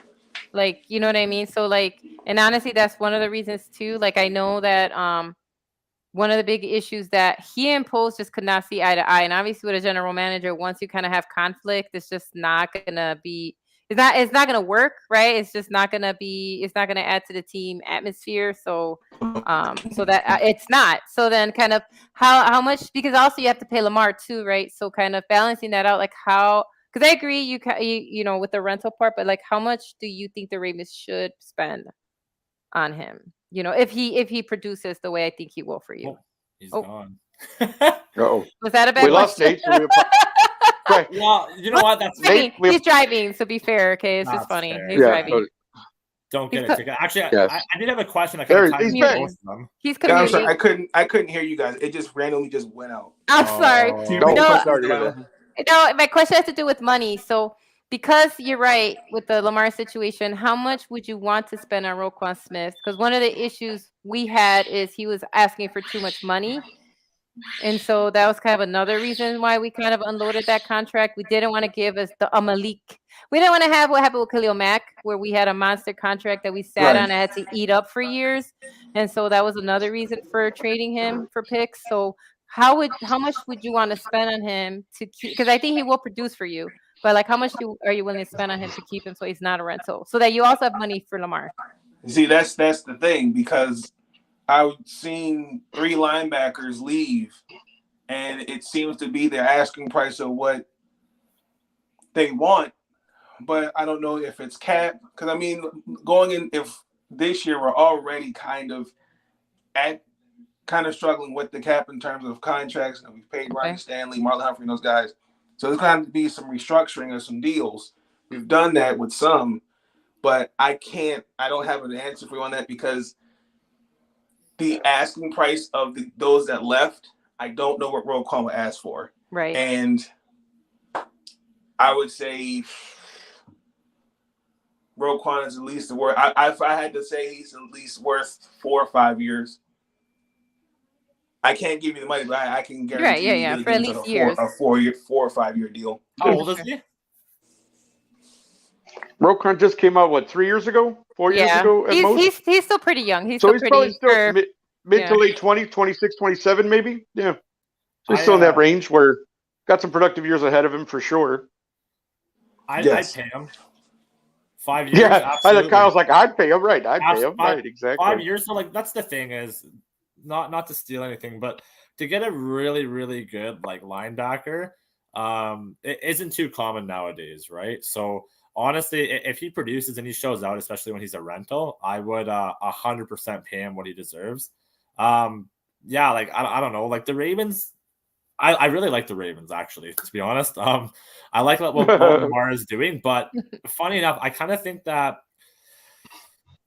You know what I mean? So and honestly, that's one of the reasons too. I know that one of the big issues that he and Poles just could not see eye to eye. And obviously with a general manager, once you kind of have conflict, it's just not gonna be it's not gonna work, right? It's just not gonna add to the team atmosphere. So that it's not. So then kind of how much, because also you have to pay Lamar too, right? So kind of balancing that out, because I agree, you with the rental part, but how much do you think the Ravens should spend on him? If he produces the way I think he will for you. He's gone. Uh-oh. Was that a bad We lost Nate. Well, you know what? That's he's driving, so be fair, okay? It's just funny. Fair. He's driving. Don't get it. Actually, yes. I did have a question. I kind of he's tied both of them. He's Yeah, I'm commuting. sorry, I couldn't hear you guys. It just randomly just went out. I'm sorry. No, My question has to do with money. So because you're right with the Lamar situation, how much would you want to spend on Roquan Smith? Because one of the issues we had is he was asking for too much money. And so that was kind of another reason why we kind of unloaded that contract. We didn't want to give us a Malik. We didn't want to have what happened with Khalil Mack, where we had a monster contract that we sat on and had to eat up for years. And so that was another reason for trading him for picks. So how much would you want to spend on him to keep? Because I think he will produce for you. But like, how much are you willing to spend on him to keep him so he's not a rental, so that you also have money for Lamar? See, that's the thing, because I've seen 3 linebackers leave, and it seems to be their asking price of what they want. But I don't know if it's cap, because I mean, going in, if this year we're already kind of struggling with the cap in terms of contracts, and we've paid Ryan Stanley, Marlon Humphrey, and those guys. So there's going to be some restructuring of some deals. We've done that with some, but I don't have an answer for you on that, because the asking price of those that left, I don't know what Roquan would ask for. Right. And I would say Roquan is at least worth. If I had to say, he's at least worth 4 or 5 years. I can't give you the money, but I can guarantee you for at least years. A 4 or 5 year deal. How old is he? Roquan just came out 3 years ago, 4 years ago at most. He's still pretty young. He's probably still mid to late 20s, 26, 27 maybe. Yeah. So he's still in that range where got some productive years ahead of him for sure. I'd pay him 5 years. Yeah, absolutely. Kyle's like, I'd pay him. Right, I'd pay him. Right, exactly. 5 years. So like, that's the thing is, not to steal anything, but to get a really, really good like linebacker, it isn't too common nowadays, right? So honestly, if he produces and he shows out, especially when he's a rental, I would 100% pay him what he deserves. Yeah, like I don't know, like the Ravens. I really like the Ravens, actually, to be honest. I like what Lamar is doing, but funny enough, I kind of think that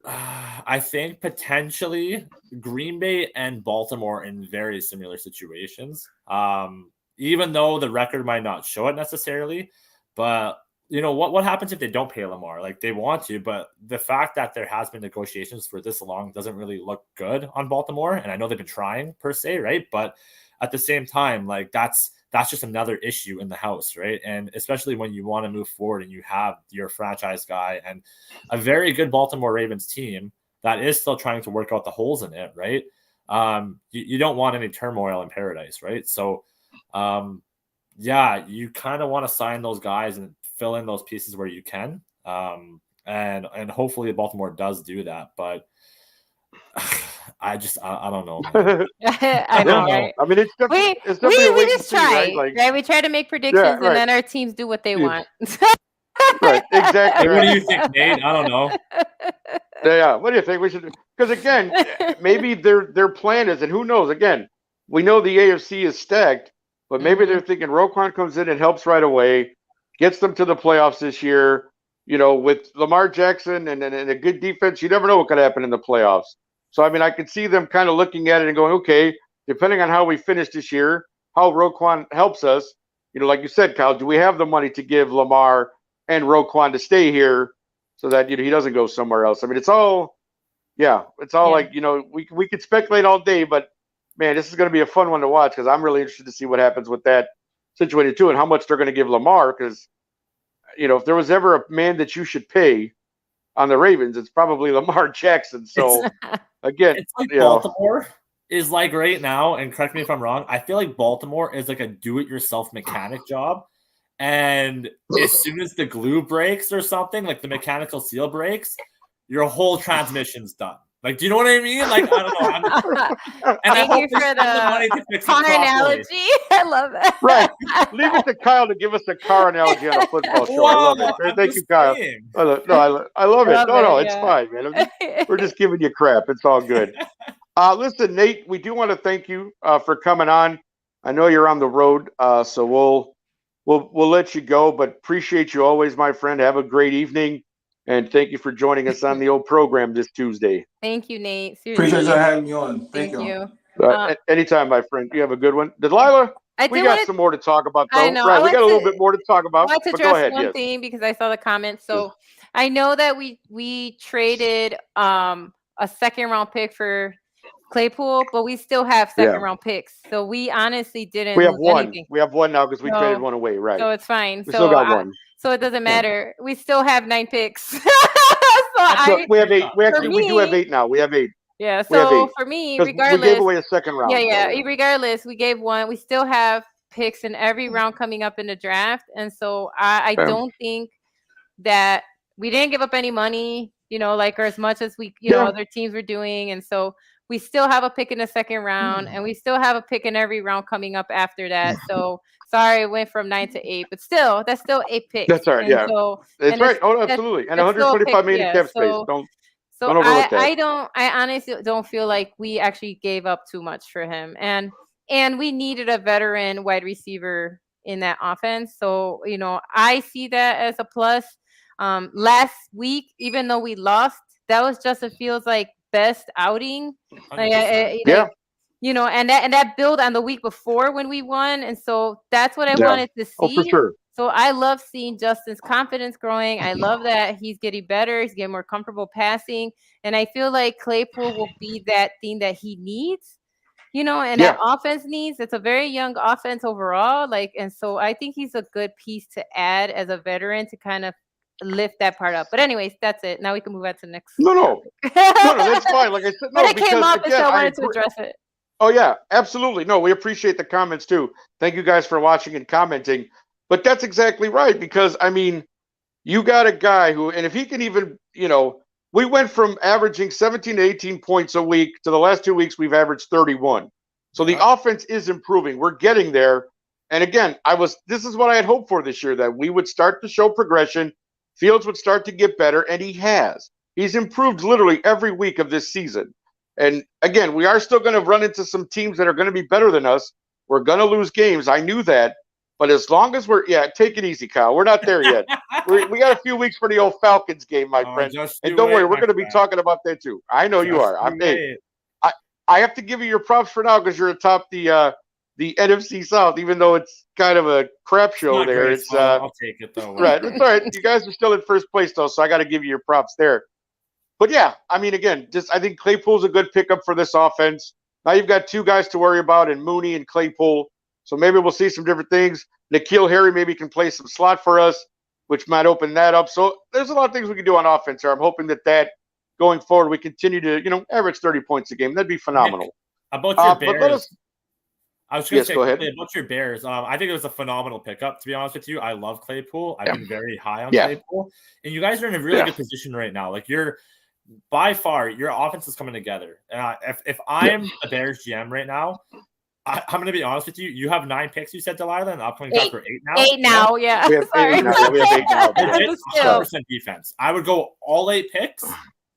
I think potentially Green Bay and Baltimore in very similar situations. Even though the record might not show it necessarily, but you know what happens if they don't pay Lamar? Like they want to, but the fact that there has been negotiations for this long doesn't really look good on Baltimore. And I know they've been trying per se, right? But at the same time, like that's just another issue in the house, right? And especially when you want to move forward and you have your franchise guy and a very good Baltimore Ravens team that is still trying to work out the holes in it, right? You don't want any turmoil in paradise, right? So, yeah, you kind of want to sign those guys and fill in those pieces where you can. And hopefully Baltimore does do that, but I don't know. I know, right? I mean, it's definitely we just try, right? We try to make predictions, and then our teams do what they want. Right, exactly. What do you think, Nate? I don't know. Yeah, what do you think we should do? Because again, maybe their plan is, and who knows? Again, we know the AFC is stacked, but maybe they're thinking Roquan comes in and helps right away, gets them to the playoffs this year. You know, with Lamar Jackson and a good defense, you never know what could happen in the playoffs. So, I mean, I could see them kind of looking at it and going, okay, depending on how we finish this year, how Roquan helps us, you know, like you said, Kyle, do we have the money to give Lamar and Roquan to stay here so that, you know, he doesn't go somewhere else? I mean, it's all like, you know, we could speculate all day, but man, this is going to be a fun one to watch because I'm really interested to see what happens with that situation too and how much they're going to give Lamar because, you know, if there was ever a man that you should pay on the Ravens, it's probably Lamar Jackson. So again, it's like Baltimore is like right now, and correct me if I'm wrong, I feel like Baltimore is like a do-it-yourself mechanic job. And as soon as the glue breaks or something, like the mechanical seal breaks, your whole transmission's done. Like, do you know what I mean? Like, I don't know. And I hope they spend the money to fix car analogy. I love it. Right. Leave it to Kyle to give us a car analogy on a football show. I love it. Thank you, Kyle. I love it. No, it's fine, man. We're just giving you crap. It's all good. Listen, Nate, we do want to thank you for coming on. I know you're on the road, so we'll let you go, but appreciate you always, my friend. Have a great evening. And thank you for joining us on the old program this Tuesday. Thank you, Nate. Seriously. Appreciate you having me on. Thank you. Anytime, my friend. You have a good one. Delilah, we got some more to talk about, though. I know. Right, we got a little bit more to talk about. I want to address one thing because I saw the comments. So I know that we traded a second-round pick for Claypool, but we still have second round picks. So we honestly didn't We have lose one. anything. We have one now because we traded So- one away, right? So it's fine. We still got one. So it doesn't matter. We still have 9 picks. So we have 8. We actually we do have 8 now. We have 8. Yeah. We have So 8. for me, 'Cause regardless, we gave away a second round. yeah. Regardless, we gave one. We still have picks in every round coming up in the draft, and so I don't think that we didn't give up any money, like or as much as we, other teams were doing, and so we still have a pick in the second round, and we still have a pick in every round coming up after that. So sorry, it went from 9 to 8, but still, that's still 8 picks. That's all right. And Yeah, so, that's right. Oh, absolutely. And that's still a 125 pick, million cap space. Don't So overlook that. I honestly don't feel like we actually gave up too much for him, and we needed a veteran wide receiver in that offense. So I see that as a plus. Last week, even though we lost, that was Justin Fields' best outing. And that build on the week before when we won, and so that's what I wanted to see. Oh, for sure. So I love seeing Justin's confidence growing. I love that he's getting better. He's getting more comfortable passing, and I feel like Claypool will be that thing that he needs. That offense needs. It's a very young offense overall. And so I think he's a good piece to add as a veteran to kind of lift that part up. But anyways, that's it. Now we can move on to the next. No, that's fine. Like I said, but it came up, and so I wanted to address it. Oh yeah, absolutely. No, we appreciate the comments too. Thank you guys for watching and commenting. But that's exactly right, because I mean, you got a guy who, and if he can even, we went from averaging 17 to 18 points a week to the last 2 weeks we've averaged 31. So the offense is improving. We're getting there. And again, this is what I had hoped for this year, that we would start to show progression. Fields would start to get better, and he has. He's improved literally every week of this season. And again, we are still going to run into some teams that are going to be better than us. We're going to lose games. I knew that. But as long as take it easy, Kyle. We're not there yet. we got a few weeks for the old Falcons game, my friend. And don't worry, we're going to be talking about that too. I know you are. I have to give you your props for now because you're atop the NFC South, even though it's kind of a crap show there. Great, it's I'll take it though. Right. It's all right. You guys are still in first place though, so I got to give you your props there. But yeah, I mean, again, I think Claypool's a good pickup for this offense. Now you've got 2 guys to worry about in Mooney and Claypool. So maybe we'll see some different things. N'Keal Harry maybe can play some slot for us, which might open that up. So there's a lot of things we can do on offense here. I'm hoping that going forward, we continue to, average 30 points a game. That'd be phenomenal. About your Bears. I was going to say go ahead. About your Bears. I think it was a phenomenal pickup, to be honest with you. I love Claypool. I've been very high on Claypool. And you guys are in a really good position right now. By far, your offense is coming together. And if I'm a Bears GM right now, I'm going to be honest with you. You have 9 picks, you said, Delilah, and upcoming draft for 8 now. 8 now, yeah. We have 8 now. We have 8 now. It's 100% defense. I would go all 8 picks,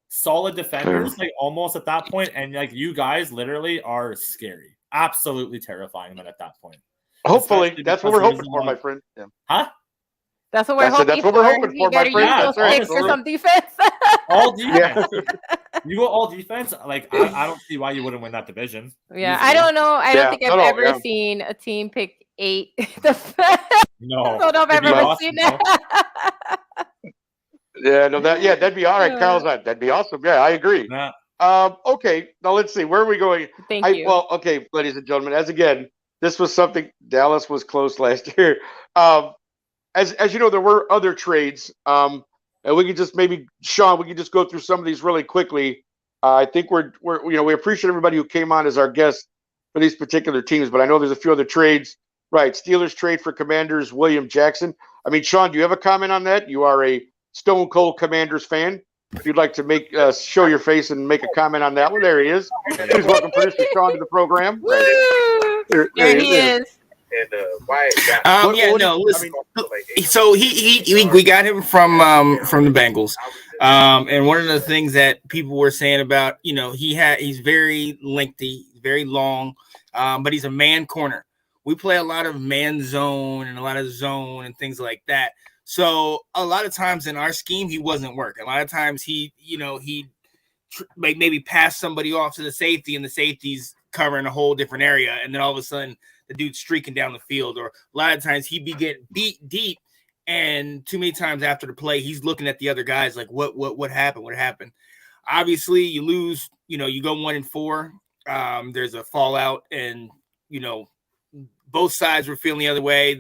solid defenders, almost at that point, and you guys literally are scary, absolutely terrifying them at that point. Hopefully, that's what we're hoping for, my friend. Yeah. Huh? That's what we're hoping for. That's what we're hoping for, my friend. Use those picks for some defense. All defense. You go all defense. I don't see why you wouldn't win that division. Yeah, easily. I don't know. I don't think I've ever seen a team pick 8 defense. No, I don't know if I've ever seen that. That'd be all right. Kyle's right. That'd be awesome. Yeah, I agree. Yeah. Okay, now let's see. Where are we going? Thank you. Well, okay, ladies and gentlemen. As again, this was something. Dallas was close last year. As you know, there were other trades. And we can just Sean, we can just go through some of these really quickly. I think we appreciate everybody who came on as our guest for these particular teams, but I know there's a few other trades. Right. Steelers trade for Commanders, William Jackson. I mean, Sean, do you have a comment on that? You are a Stone Cold Commanders fan. If you'd like to show your face and make a comment on that one, there he is. Please welcome producer Sean to the program. There he is. And why? Listen. So we got him from the Bengals, and one of the things that people were saying about, he's very lengthy, very long, but he's a man corner. We play a lot of man zone and a lot of zone and things like that. So a lot of times in our scheme, he wasn't working. A lot of times he maybe pass somebody off to the safety, and the safety's covering a whole different area, and then all of a sudden the dude's streaking down the field. Or a lot of times he'd be getting beat deep, and too many times after the play, he's looking at the other guys like, what happened? What happened? Obviously, you lose. You go 1-4. there's a fallout, and both sides were feeling the other way.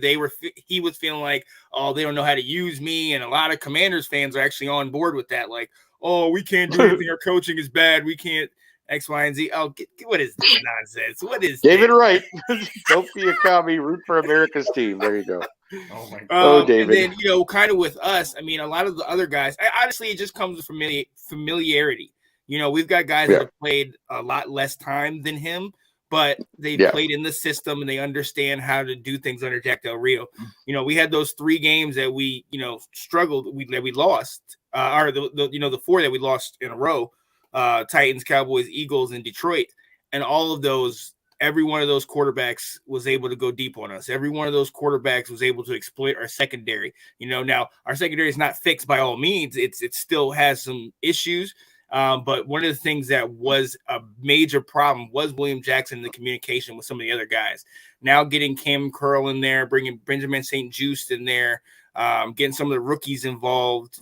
He was feeling like, oh, they don't know how to use me, and a lot of Commanders fans are actually on board with that. Like, oh, we can't do anything. Our coaching is bad. We can't X, Y, and Z. Oh, what is this nonsense? What is David this? Wright? Don't be a commie. Root for America's team. There you go. Oh my God. Oh, David. And then kind of with us, I mean, a lot of the other guys. Honestly, it just comes with familiarity. We've got guys that have played a lot less time than him, but they played in the system and they understand how to do things under Jack Del Rio. We had those 3 games that we, struggled, that we lost, or the 4 that we lost in a row, Titans, Cowboys, Eagles, and Detroit. And all of those, every one of those quarterbacks was able to go deep on us. Every one of those quarterbacks was able to exploit our secondary. Now our secondary is not fixed by all means. It still has some issues. But one of the things that was a major problem was William Jackson and the communication with some of the other guys. Now getting Cam Curl in there, bringing Benjamin St. Juste in there, getting some of the rookies involved.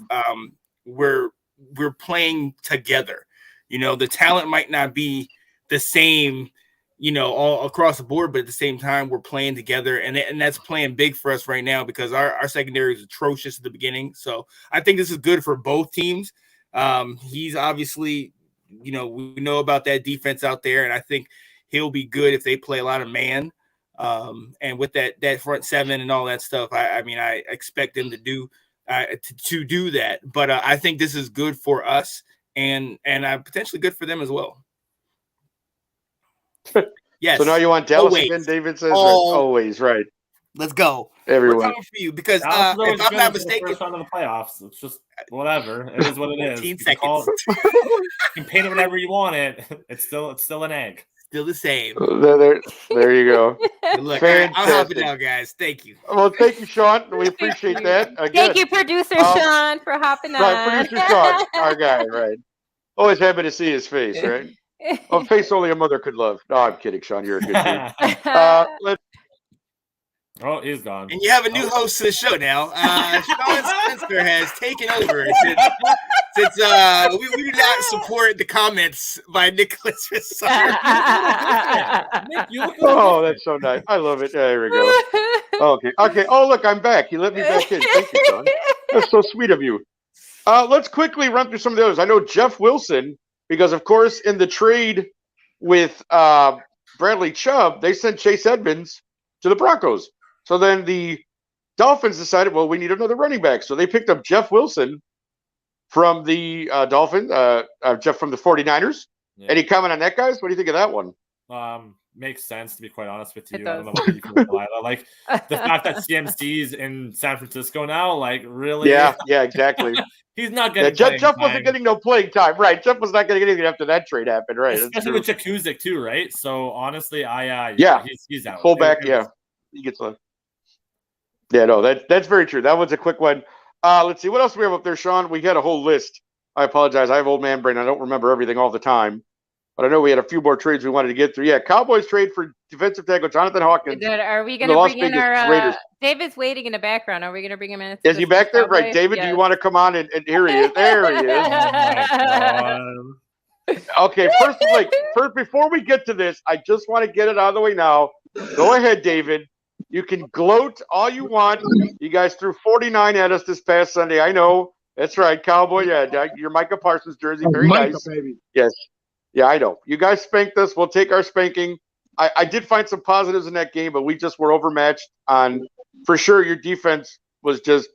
We're playing together. The talent might not be the same, all across the board, but at the same time, we're playing together, and that's playing big for us right now because our secondary is atrocious at the beginning. So I think this is good for both teams. He's obviously, we know about that defense out there, and I think he'll be good if they play a lot of man. And with that front 7 and all that stuff, I expect them to do that. But I think this is good for us and potentially good for them as well. Yes. So now you want Dallas always. again, David says? Always, right. Let's go. Everyone. We're coming for you because if I'm not mistaken, first round of the playoffs. It's just whatever. It is what it is. 15 seconds. You can paint it whatever you want it. It's still an egg. Still the same. There you go. Look, I'll help it out, guys. Thank you. Well, thank you, Sean. We appreciate that. Again, thank you, producer Sean, for hopping on. Right, producer Sean, our guy, right. Always happy to see his face, right? A face only a mother could love. No, I'm kidding, Sean. You're a good dude. Oh, he's gone. And you have a new host to the show now. Sean Spencer has taken over since we do not support the comments by Nicholas Rissard. Oh, that's so nice. I love it. There we go. Okay. Oh, look, I'm back. You let me back in. Thank you, Sean. That's so sweet of you. Let's quickly run through some of the others. I know Jeff Wilson, because, of course, in the trade with Bradley Chubb, they sent Chase Edmonds to the Broncos. So then the Dolphins decided, well, we need another running back. So they picked up Jeff Wilson from the Dolphins, Jeff from the 49ers. Yeah. Any comment on that, guys? What do you think of that one? Makes sense, to be quite honest with you. I don't know what you think of Delilah. Like the fact that CMC's in San Francisco now, like really? Yeah, exactly. He's not getting Jeff wasn't getting no playing time, right? Jeff was not getting anything after that trade happened, right? Especially with Jakuzik too, right? So honestly, he's out. Fullback, he gets left. Yeah, no, that's very true. That was a quick one. Let's see. What else do we have up there, Sean? We had a whole list. I apologize. I have old man brain. I don't remember everything all the time. But I know we had a few more trades we wanted to get through. Yeah, Cowboys trade for defensive tackle Jonathan Hawkins. Are we going to bring in our David's waiting in the background. Are we going to bring him in? Is he back there? Right, David, do you want to come on? And here he is. There he is. Okay, first, before we get to this, I just want to get it out of the way now. Go ahead, David. You can gloat all you want. You guys threw 49 at us this past Sunday. I know. That's right, Cowboy. Yeah, your Micah Parsons jersey. Very nice. Baby. Yes. Yeah, I know. You guys spanked us. We'll take our spanking. I did find some positives in that game, but we just were overmatched on, for sure, your defense was just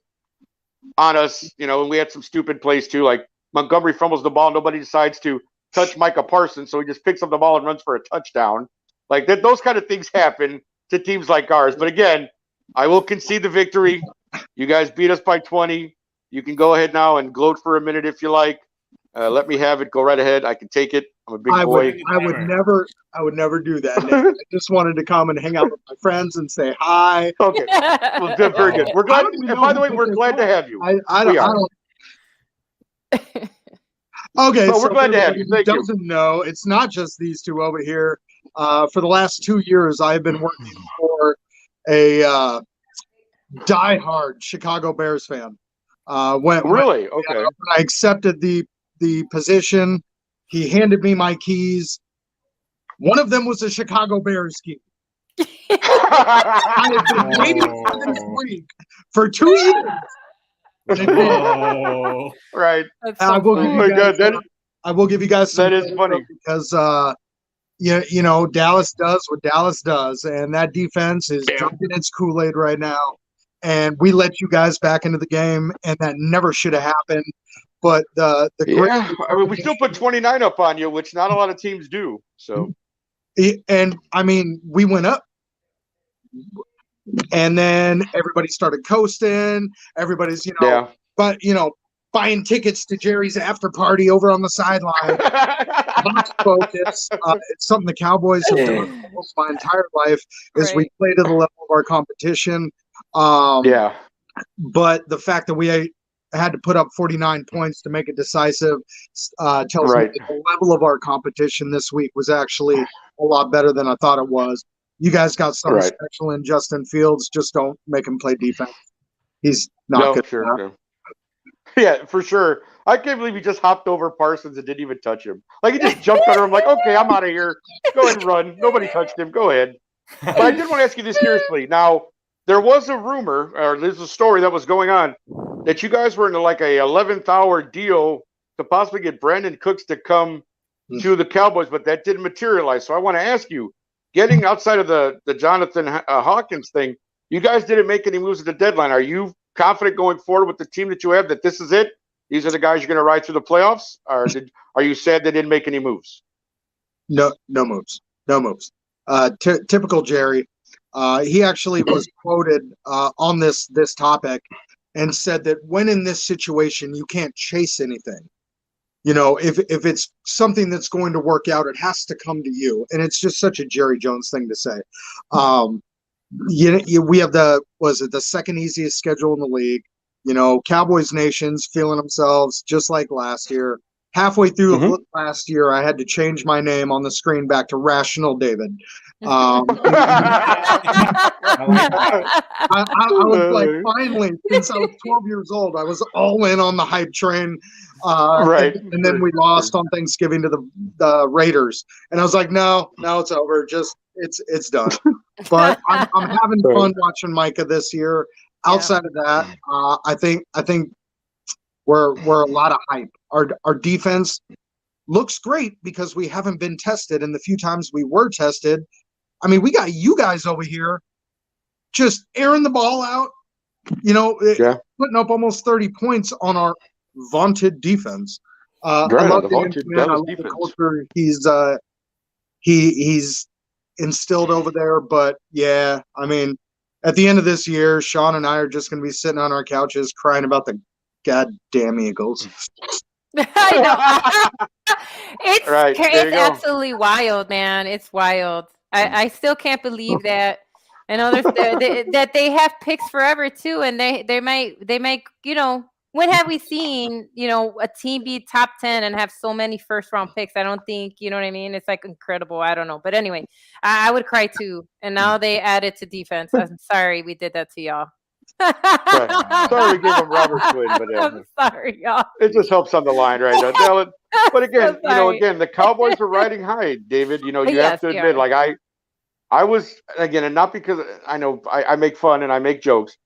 on us, and we had some stupid plays too. Like Montgomery fumbles the ball. Nobody decides to touch Micah Parsons, so he just picks up the ball and runs for a touchdown. Like that, those kind of things happen to teams like ours. But again, I will concede the victory. You guys beat us by 20. You can go ahead now and gloat for a minute if you like. Let me have it. Go right ahead. I can take it. I'm a big boy. I would never do that, Nick. I just wanted to come and hang out with my friends and say hi. Okay. Well, very good. We're glad. And by the way, we're glad to have you. I don't. Okay. So we're glad to have you. Thank you. Doesn't know. It's not just these two over here. For the last 2 years, I've been working for a diehard Chicago Bears fan. Really? Okay. When I accepted the position, he handed me my keys. One of them was the Chicago Bears game. I have been waiting for this week for 2 years. Right. I will give you guys. I will give you guys some. That is funny because you know Dallas does what Dallas does, and that defense is drinking its Kool-Aid right now. And we let you guys back into the game, and that never should have happened. But the great, I mean, we still put 29 up on you, which not a lot of teams do. So, and I mean, we went up. And then everybody started coasting. Everybody's, but buying tickets to Jerry's after party over on the sideline. It's something the Cowboys have done almost my entire life. Is we play to the level of our competition. But the fact that we had to put up 49 points to make it decisive tells me that the level of our competition this week was actually a lot better than I thought it was. You guys got something special in Justin Fields. Just don't make him play defense. He's not good. Sure. Yeah, for sure. I can't believe he just hopped over Parsons and didn't even touch him. Like, he just jumped under him like, okay, I'm out of here. Go ahead and run. Nobody touched him. Go ahead. But I did want to ask you this seriously. Now, there was a rumor, or there's a story that was going on, that you guys were in like a 11th hour deal to possibly get Brandon Cooks to come to the Cowboys, but that didn't materialize. So I want to ask you, getting outside of the Jonathan Hawkins thing, you guys didn't make any moves at the deadline. Are you confident going forward with the team that you have that this is it? These are the guys you're going to ride through the playoffs? Or are you sad they didn't make any moves? No moves. Typical Jerry. He actually was quoted on this topic and said that when in this situation, you can't chase anything. If it's something that's going to work out, it has to come to you. And it's just such a Jerry Jones thing to say. We have the second easiest schedule in the league. Cowboys Nation's feeling themselves just like last year. Halfway through last year, I had to change my name on the screen back to Rational David. I was like, finally, since I was 12 years old, I was all in on the hype train. And then we lost on Thanksgiving to the Raiders. And I was like, no, it's over. Just it's done. But I'm having fun watching Micah this year. Outside of that, I think we're a lot of hype. Our defense looks great because we haven't been tested, and the few times we were tested, I mean, we got you guys over here just airing the ball out, putting up almost 30 points on our vaunted defense. I love the culture he's instilled over there. But yeah, I mean, at the end of this year, Sean and I are just going to be sitting on our couches crying about the goddamn Eagles. I know. It's absolutely wild, man. It's wild. I still can't believe that. And others that they have picks forever too, and they might when have we seen a team be top 10 and have so many first round picks? I don't think what I mean. It's like incredible. I don't know, but anyway, I would cry too. And now they added to defense. I'm sorry we did that to y'all. Sorry we gave him Robert Quinn, but I'm sorry, y'all. It just helps on the line right now. But again, again, the Cowboys are riding high, David. You have to admit, like I was, again, and not because I know I make fun and I make jokes,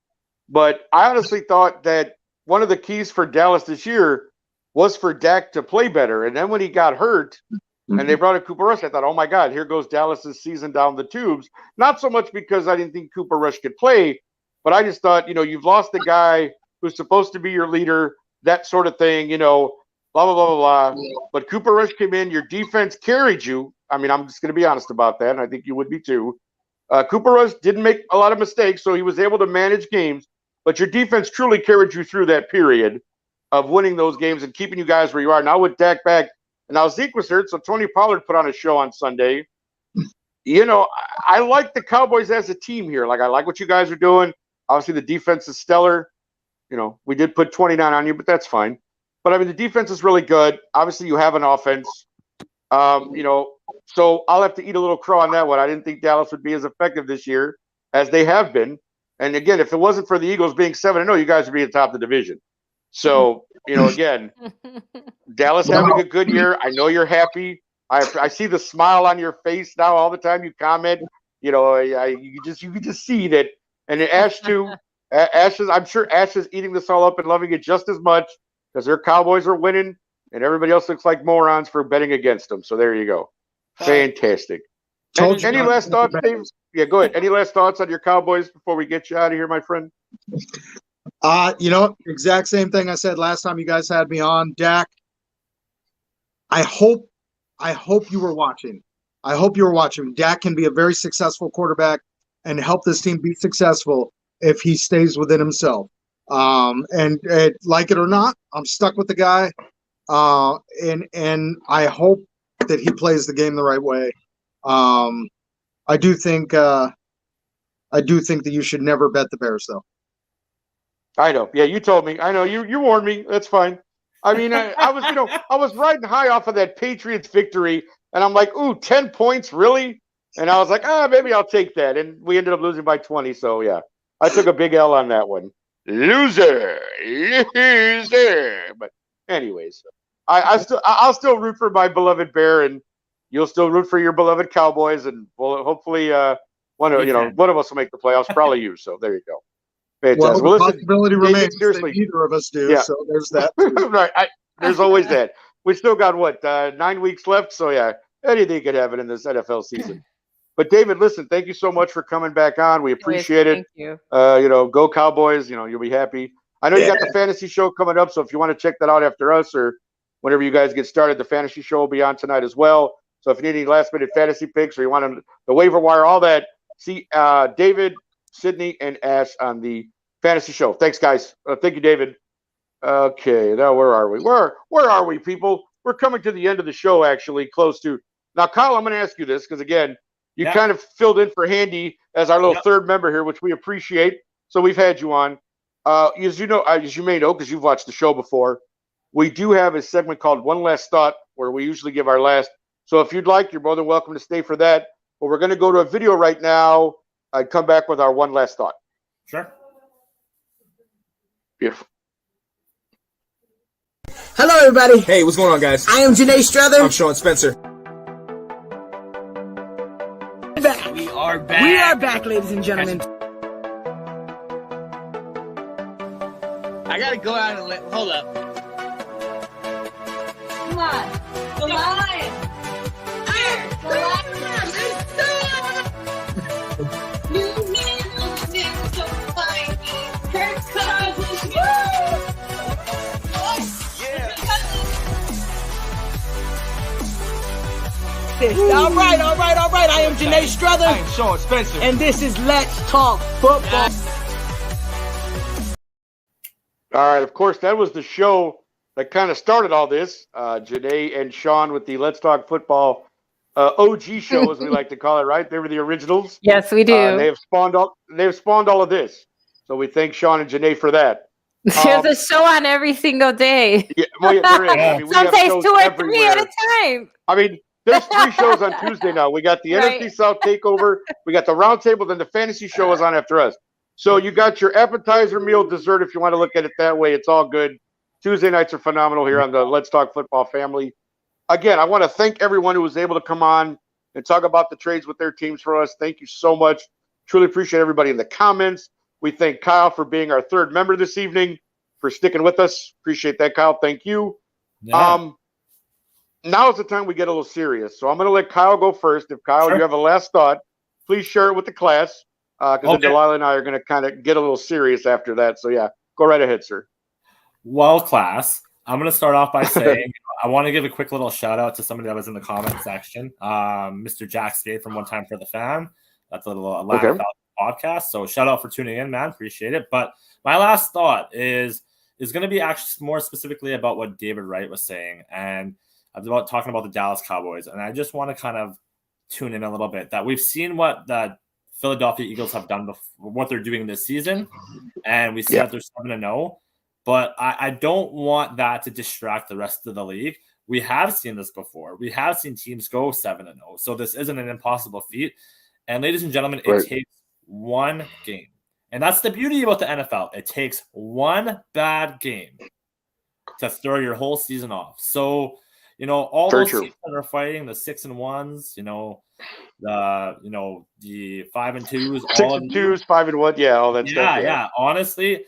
but I honestly thought that one of the keys for Dallas this year was for Dak to play better. And then when he got hurt and they brought in Cooper Rush, I thought, oh my God, here goes Dallas's season down the tubes. Not so much because I didn't think Cooper Rush could play, but I just thought, you've lost the guy who's supposed to be your leader, that sort of thing, blah, blah, blah, blah, blah. But Cooper Rush came in, your defense carried you. I mean, I'm just going to be honest about that, and I think you would be too. Cooper Rush didn't make a lot of mistakes, so he was able to manage games, but your defense truly carried you through that period of winning those games and keeping you guys where you are. Now with Dak back, and now Zeke was hurt, so Tony Pollard put on a show on Sunday. I like the Cowboys as a team here. Like, I like what you guys are doing. Obviously, the defense is stellar. We did put 29 on you, but that's fine. But, I mean, the defense is really good. Obviously, you have an offense. So I'll have to eat a little crow on that one. I didn't think Dallas would be as effective this year as they have been. And, again, if it wasn't for the Eagles being 7-0, you guys would be atop the division. So, again, Dallas having a good year. I know you're happy. I see the smile on your face now all the time you comment. You know, you can just see that. And Ash too. Ash is, I'm sure Ash is eating this all up and loving it just as much because their Cowboys are winning, and everybody else looks like morons for betting against them. So there you go. Fantastic. Any last thoughts, Dave? Yeah, go ahead. Any last thoughts on your Cowboys before we get you out of here, my friend? You know, exact same thing I said last time you guys had me on. Dak, I hope you were watching. I hope you were watching. Dak can be a very successful quarterback and help this team be successful if he stays within himself. And like it or not, I'm stuck with the guy. And I hope that he plays the game the right way. I do think that you should never bet the Bears, though. I know. Yeah, you told me. I know. You warned me. That's fine. I mean, I was, I was riding high off of that Patriots victory, and I'm like, ooh, 10 points, really? And I was like, maybe I'll take that. And we ended up losing by 20. So yeah, I took a big L on that one. Loser. But anyways, I'll still root for my beloved Bear, and you'll still root for your beloved Cowboys, and we'll hopefully one of us will make the playoffs. Probably you. So there you go. Fantastic. Well, the possibility remains seriously, that neither of us do. Yeah. So there's that. Right. There's always that. We still got 9 weeks left. So yeah, anything could happen in this NFL season. But David, listen, thank you so much for coming back on. We appreciate it. Thank you. Go Cowboys. You'll be happy. I know you got the fantasy show coming up, so if you want to check that out after us or whenever you guys get started, the fantasy show will be on tonight as well. So if you need any last minute fantasy picks or you want the waiver wire, all that, see David, Sydney, and Ash on the fantasy show. Thanks, guys. Thank you, David. Okay, now where are we? Where are we, people? We're coming to the end of the show, actually, close to. Now, Kyle, I'm going to ask you this because, again, you kind of filled in for Handy as our little third member here, which we appreciate. So we've had you on. As you may know, because you've watched the show before, we do have a segment called One Last Thought, where we usually give our last. So if you'd like, you're more than welcome to stay for that. But we're going to go to a video right now. I'd come back with our one last thought. Sure. Beautiful. Hello, everybody. Hey, what's going on, guys? I am Janae Strother. I'm Sean Spencer. We are back. We are back, ladies and gentlemen. I gotta go out and hold up. Come on. The lion. Here. The lion. All right. I am Janae Strother. I am Sean Spencer. And this is Let's Talk Football. All right, of course, that was the show that kind of started all this. Janae and Sean with the Let's Talk Football OG show, as we like to call it, right? They were the originals. Yes, we do. They have spawned all of this. So we thank Sean and Janae for that. There's a show on every single day. Yeah, well, there is. I mean, we have sometimes shows 2 or 3 everywhere. at a time. I mean, there's 3 shows on Tuesday now. We got the NFC South Takeover. We got the Roundtable. Then the Fantasy Show is on after us. So you got your appetizer, meal, dessert, if you want to look at it that way. It's all good. Tuesday nights are phenomenal here on the Let's Talk Football family. Again, I want to thank everyone who was able to come on and talk about the trades with their teams for us. Thank you so much. Truly appreciate everybody in the comments. We thank Kyle for being our third member this evening, for sticking with us. Appreciate that, Kyle. Thank you. Yeah. Now is the time we get a little serious. So I'm going to let Kyle go first. If Kyle, you have a last thought, please share it with the class. Because Delilah and I are going to kind of get a little serious after that. So, yeah, go right ahead, sir. Well, class, I'm going to start off by saying I want to give a quick little shout out to somebody that was in the comment section. Mr. Jack Spade from One Time for the Fan. That's a little podcast. So, shout out for tuning in, man. Appreciate it. But my last thought is going to be actually more specifically about what David Wright was saying. And about talking about the Dallas Cowboys. And I just want to kind of tune in a little bit that we've seen what the Philadelphia Eagles have done before, what they're doing this season, and we see that they're 7-0. But I don't want that to distract the rest of the league. We have seen this before. We have seen teams go 7-0. So this isn't an impossible feat. And ladies and gentlemen, it takes one game. And that's the beauty about the NFL. It takes one bad game to throw your whole season off. So, all Very those true. teams that are fighting, the 6-1s, the 5-2s, 6-2s, 5-1, yeah, all that stuff. Yeah. Honestly,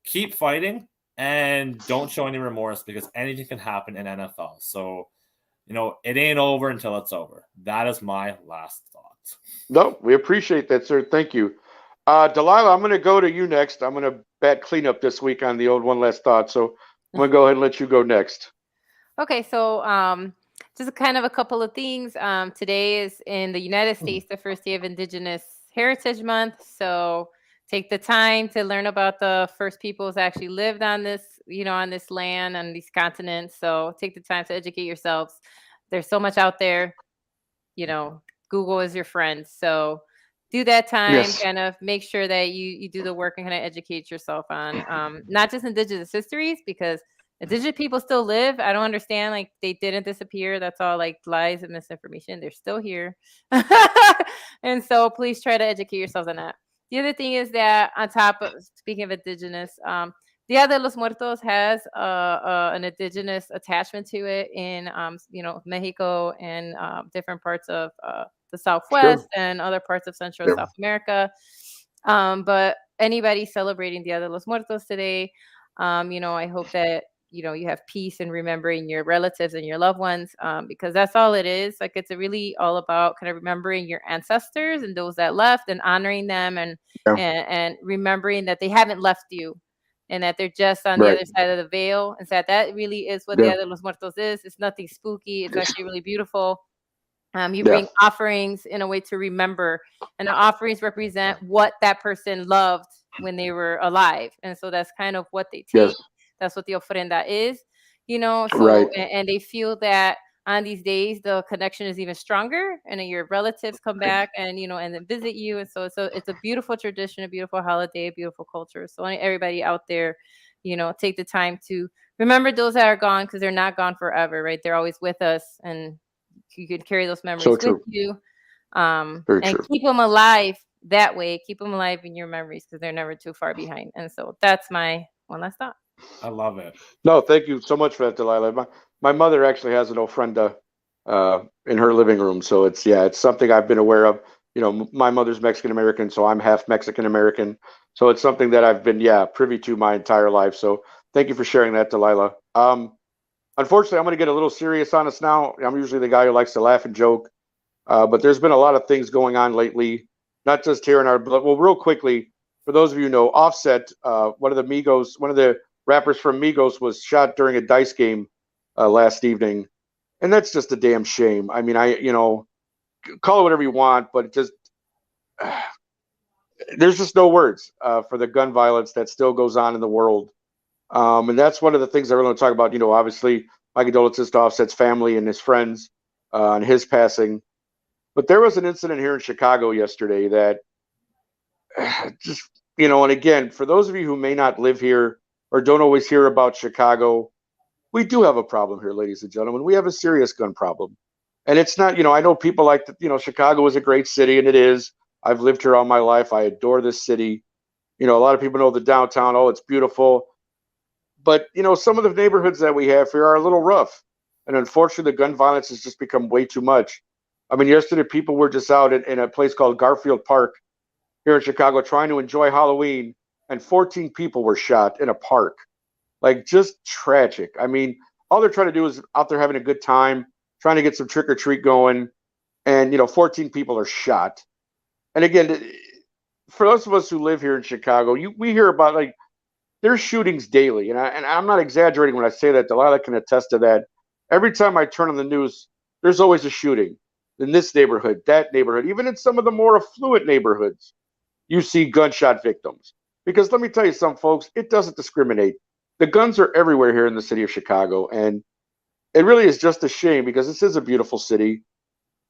keep fighting and don't show any remorse because anything can happen in NFL. So, it ain't over until it's over. That is my last thought. No, we appreciate that, sir. Thank you. Delilah, I'm going to go to you next. I'm going to bat cleanup this week on the old one last thought. So I'm going to go ahead and let you go next. Okay, so just kind of a couple of things. Today is in the United States, the first day of Indigenous Heritage Month. So take the time to learn about the first peoples that actually lived on this, on this land, on these continents. So take the time to educate yourselves. There's so much out there. Google is your friend. So do that time, Yes. kind of make sure that you do the work and kind of educate yourself on not just Indigenous histories, because Indigenous people still live. I don't understand. Like, they didn't disappear. That's all like lies and misinformation. They're still here. And so please try to educate yourselves on that. The other thing is that, on top of, speaking of Indigenous, Dia de los Muertos has an Indigenous attachment to it in, Mexico and different parts of the Southwest and other parts of Central and South America. But anybody celebrating Dia de los Muertos today, I hope that, you have peace in remembering your relatives and your loved ones, because that's all it is. Like, it's really all about kind of remembering your ancestors and those that left, and honoring them, and remembering that they haven't left you, and that they're just on the other side of the veil. And so that really is what Dia de los Muertos is. It's nothing spooky. It's actually really beautiful. You bring offerings in a way to remember, and the offerings represent what that person loved when they were alive. And so that's kind of what they take. That's what the ofrenda is, so, and they feel that on these days, the connection is even stronger, and then your relatives come back and, and then visit you. And so it's a beautiful tradition, a beautiful holiday, a beautiful culture. So everybody out there, take the time to remember those that are gone, because they're not gone forever, right? They're always with us, and you can carry those memories with you, and keep them alive that way. Keep them alive in your memories, because they're never too far behind. And so that's my one last thought. I love it. No, thank you so much for that, Delilah. My mother actually has an ofrenda in her living room. So it's something I've been aware of. My mother's Mexican American, so I'm half Mexican American. So it's something that I've been, privy to my entire life. So thank you for sharing that, Delilah. Unfortunately, I'm going to get a little serious on us now. I'm usually the guy who likes to laugh and joke, but there's been a lot of things going on lately, not just here in our, well, real quickly, for those of you who know, Offset, one of the rappers from Migos, was shot during a dice game last evening, and that's just a damn shame. I mean, call it whatever you want, but it just there's just no words for the gun violence that still goes on in the world, and that's one of the things I really want to talk about. Obviously, my condolences to Offset's family and his friends on his passing, but there was an incident here in Chicago yesterday that just, and again, for those of you who may not live here or don't always hear about Chicago, we do have a problem here, ladies and gentlemen. We have a serious gun problem. And it's not, I know people like, Chicago is a great city, and it is. I've lived here all my life. I adore this city. A lot of people know the downtown. Oh, it's beautiful. But, some of the neighborhoods that we have here are a little rough. And unfortunately, the gun violence has just become way too much. I mean, yesterday, people were just out in a place called Garfield Park here in Chicago trying to enjoy Halloween, and 14 people were shot in a park. Like, just tragic. I mean, all they're trying to do is out there having a good time, trying to get some trick or treat going, and 14 people are shot. And again, for those of us who live here in Chicago, we hear about, like, there's shootings daily, and I'm not exaggerating when I say that. Delilah can attest to that. Every time I turn on the news, there's always a shooting in this neighborhood, that neighborhood, even in some of the more affluent neighborhoods. You see gunshot victims. Because let me tell you something, folks, it doesn't discriminate. The guns are everywhere here in the city of Chicago, and it really is just a shame, because this is a beautiful city.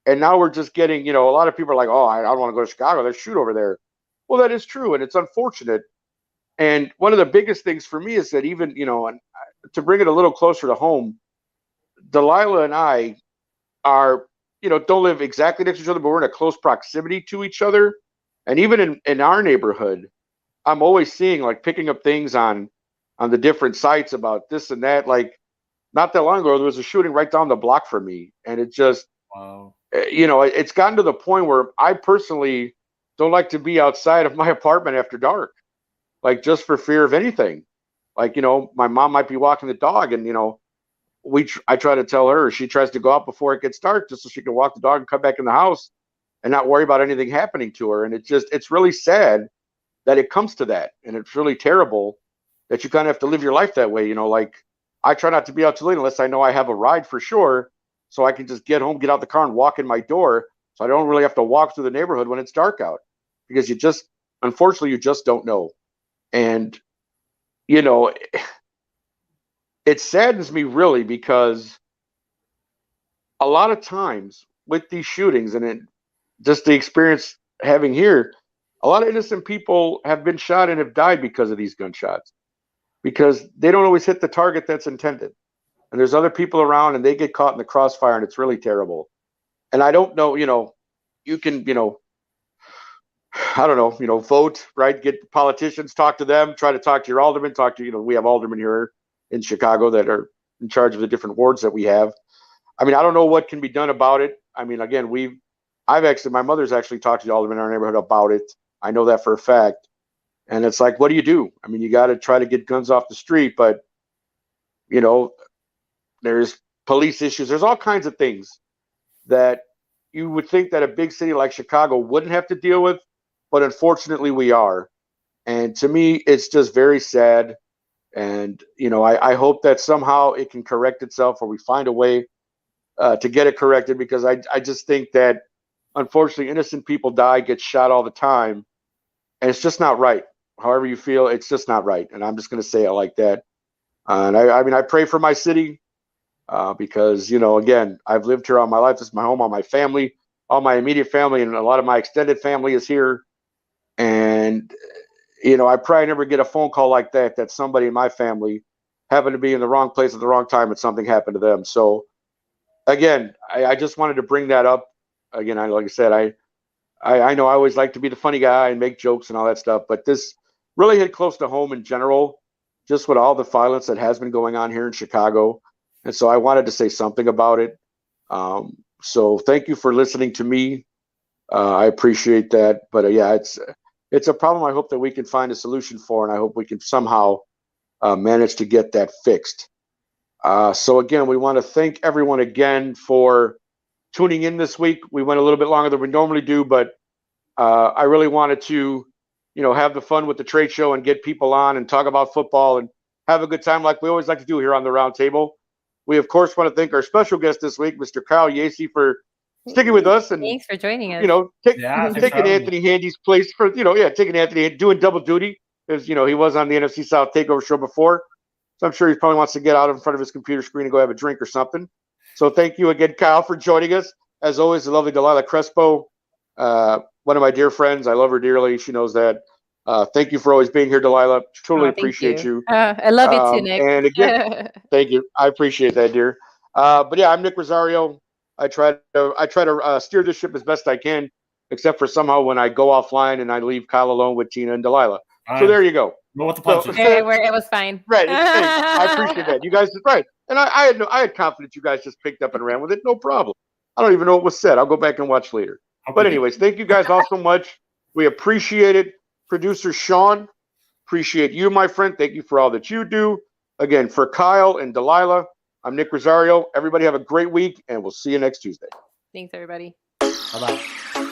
And now we're just getting, a lot of people are like, oh, I don't want to go to Chicago. Let's shoot over there. Well, that is true, and it's unfortunate. And one of the biggest things for me is that even, and to bring it a little closer to home, Delilah and I are, don't live exactly next to each other, but we're in a close proximity to each other. And even in our neighborhood, I'm always seeing, like, picking up things on the different sites about this and that. Like, not that long ago, there was a shooting right down the block from me. And it just, Wow. it's gotten to the point where I personally don't like to be outside of my apartment after dark, like just for fear of anything. Like, my mom might be walking the dog and, I try to tell her, she tries to go out before it gets dark just so she can walk the dog and come back in the house and not worry about anything happening to her. And it's really sad that it comes to that. And it's really terrible that you kind of have to live your life that way. Like I try not to be out too late unless I know I have a ride for sure. So I can just get home, get out the car and walk in my door. So I don't really have to walk through the neighborhood when it's dark out because unfortunately, you just don't know. And, it saddens me really because a lot of times with these shootings and just the experience having here, a lot of innocent people have been shot and have died because of these gunshots because they don't always hit the target that's intended. And there's other people around and they get caught in the crossfire and it's really terrible. And I don't know, you can, I don't know, vote, right? Get politicians, talk to them, try to talk to your alderman, we have aldermen here in Chicago that are in charge of the different wards that we have. I mean, I don't know what can be done about it. I mean, again, my mother's actually talked to the alderman in our neighborhood about it. I know that for a fact. And it's like, what do you do? I mean, you got to try to get guns off the street, but, there's police issues. There's all kinds of things that you would think that a big city like Chicago wouldn't have to deal with, but unfortunately we are. And to me, it's just very sad. And, I hope that somehow it can correct itself or we find a way to get it corrected because I just think that unfortunately innocent people die, get shot all the time. And it's just not right. However you feel, it's just not right. And I'm just going to say it like that. And I pray for my city because, again, I've lived here all my life. This is my home, all my family, all my immediate family, and a lot of my extended family is here. And, I probably never get a phone call like that somebody in my family happened to be in the wrong place at the wrong time and something happened to them. So, again, I just wanted to bring that up. Again, like I said, I know I always like to be the funny guy and make jokes and all that stuff, but this really hit close to home in general, just with all the violence that has been going on here in Chicago. And so I wanted to say something about it. So thank you for listening to me. I appreciate that. But yeah, it's a problem I hope that we can find a solution for, and I hope we can somehow manage to get that fixed. So again, we want to thank everyone again for tuning in this week. We went a little bit longer than we normally do, but I really wanted to, have the fun with the trade show and get people on and talk about football and have a good time like we always like to do here on the Roundtable. We, of course, want to thank our special guest this week, Mr. Kyle Yacey, for sticking with us. And thanks for joining us. Taking Anthony Handy's place for, taking Anthony, doing double duty. Because, he was on the NFC South Takeover show before. So I'm sure he probably wants to get out in front of his computer screen and go have a drink or something. So thank you again, Kyle, for joining us. As always, the lovely Delilah Crespo, one of my dear friends. I love her dearly. She knows that. Thank you for always being here, Delilah. Truly appreciate you. I love you too, Nick. And again, thank you. I appreciate that, dear. But yeah, I'm Nick Rosario. I try to steer this ship as best I can, except for somehow when I go offline and I leave Kyle alone with Tina and Delilah. So there you go. Know what the punch is. It was fine. Right. I appreciate that. You guys, right. And I had confidence you guys just picked up and ran with it. No problem. I don't even know what was said. I'll go back and watch later. But anyways, thank you guys all so much. We appreciate it. Producer Sean, appreciate you, my friend. Thank you for all that you do. Again, for Kyle and Delilah, I'm Nick Rosario. Everybody have a great week, and we'll see you next Tuesday. Thanks, everybody. Bye-bye.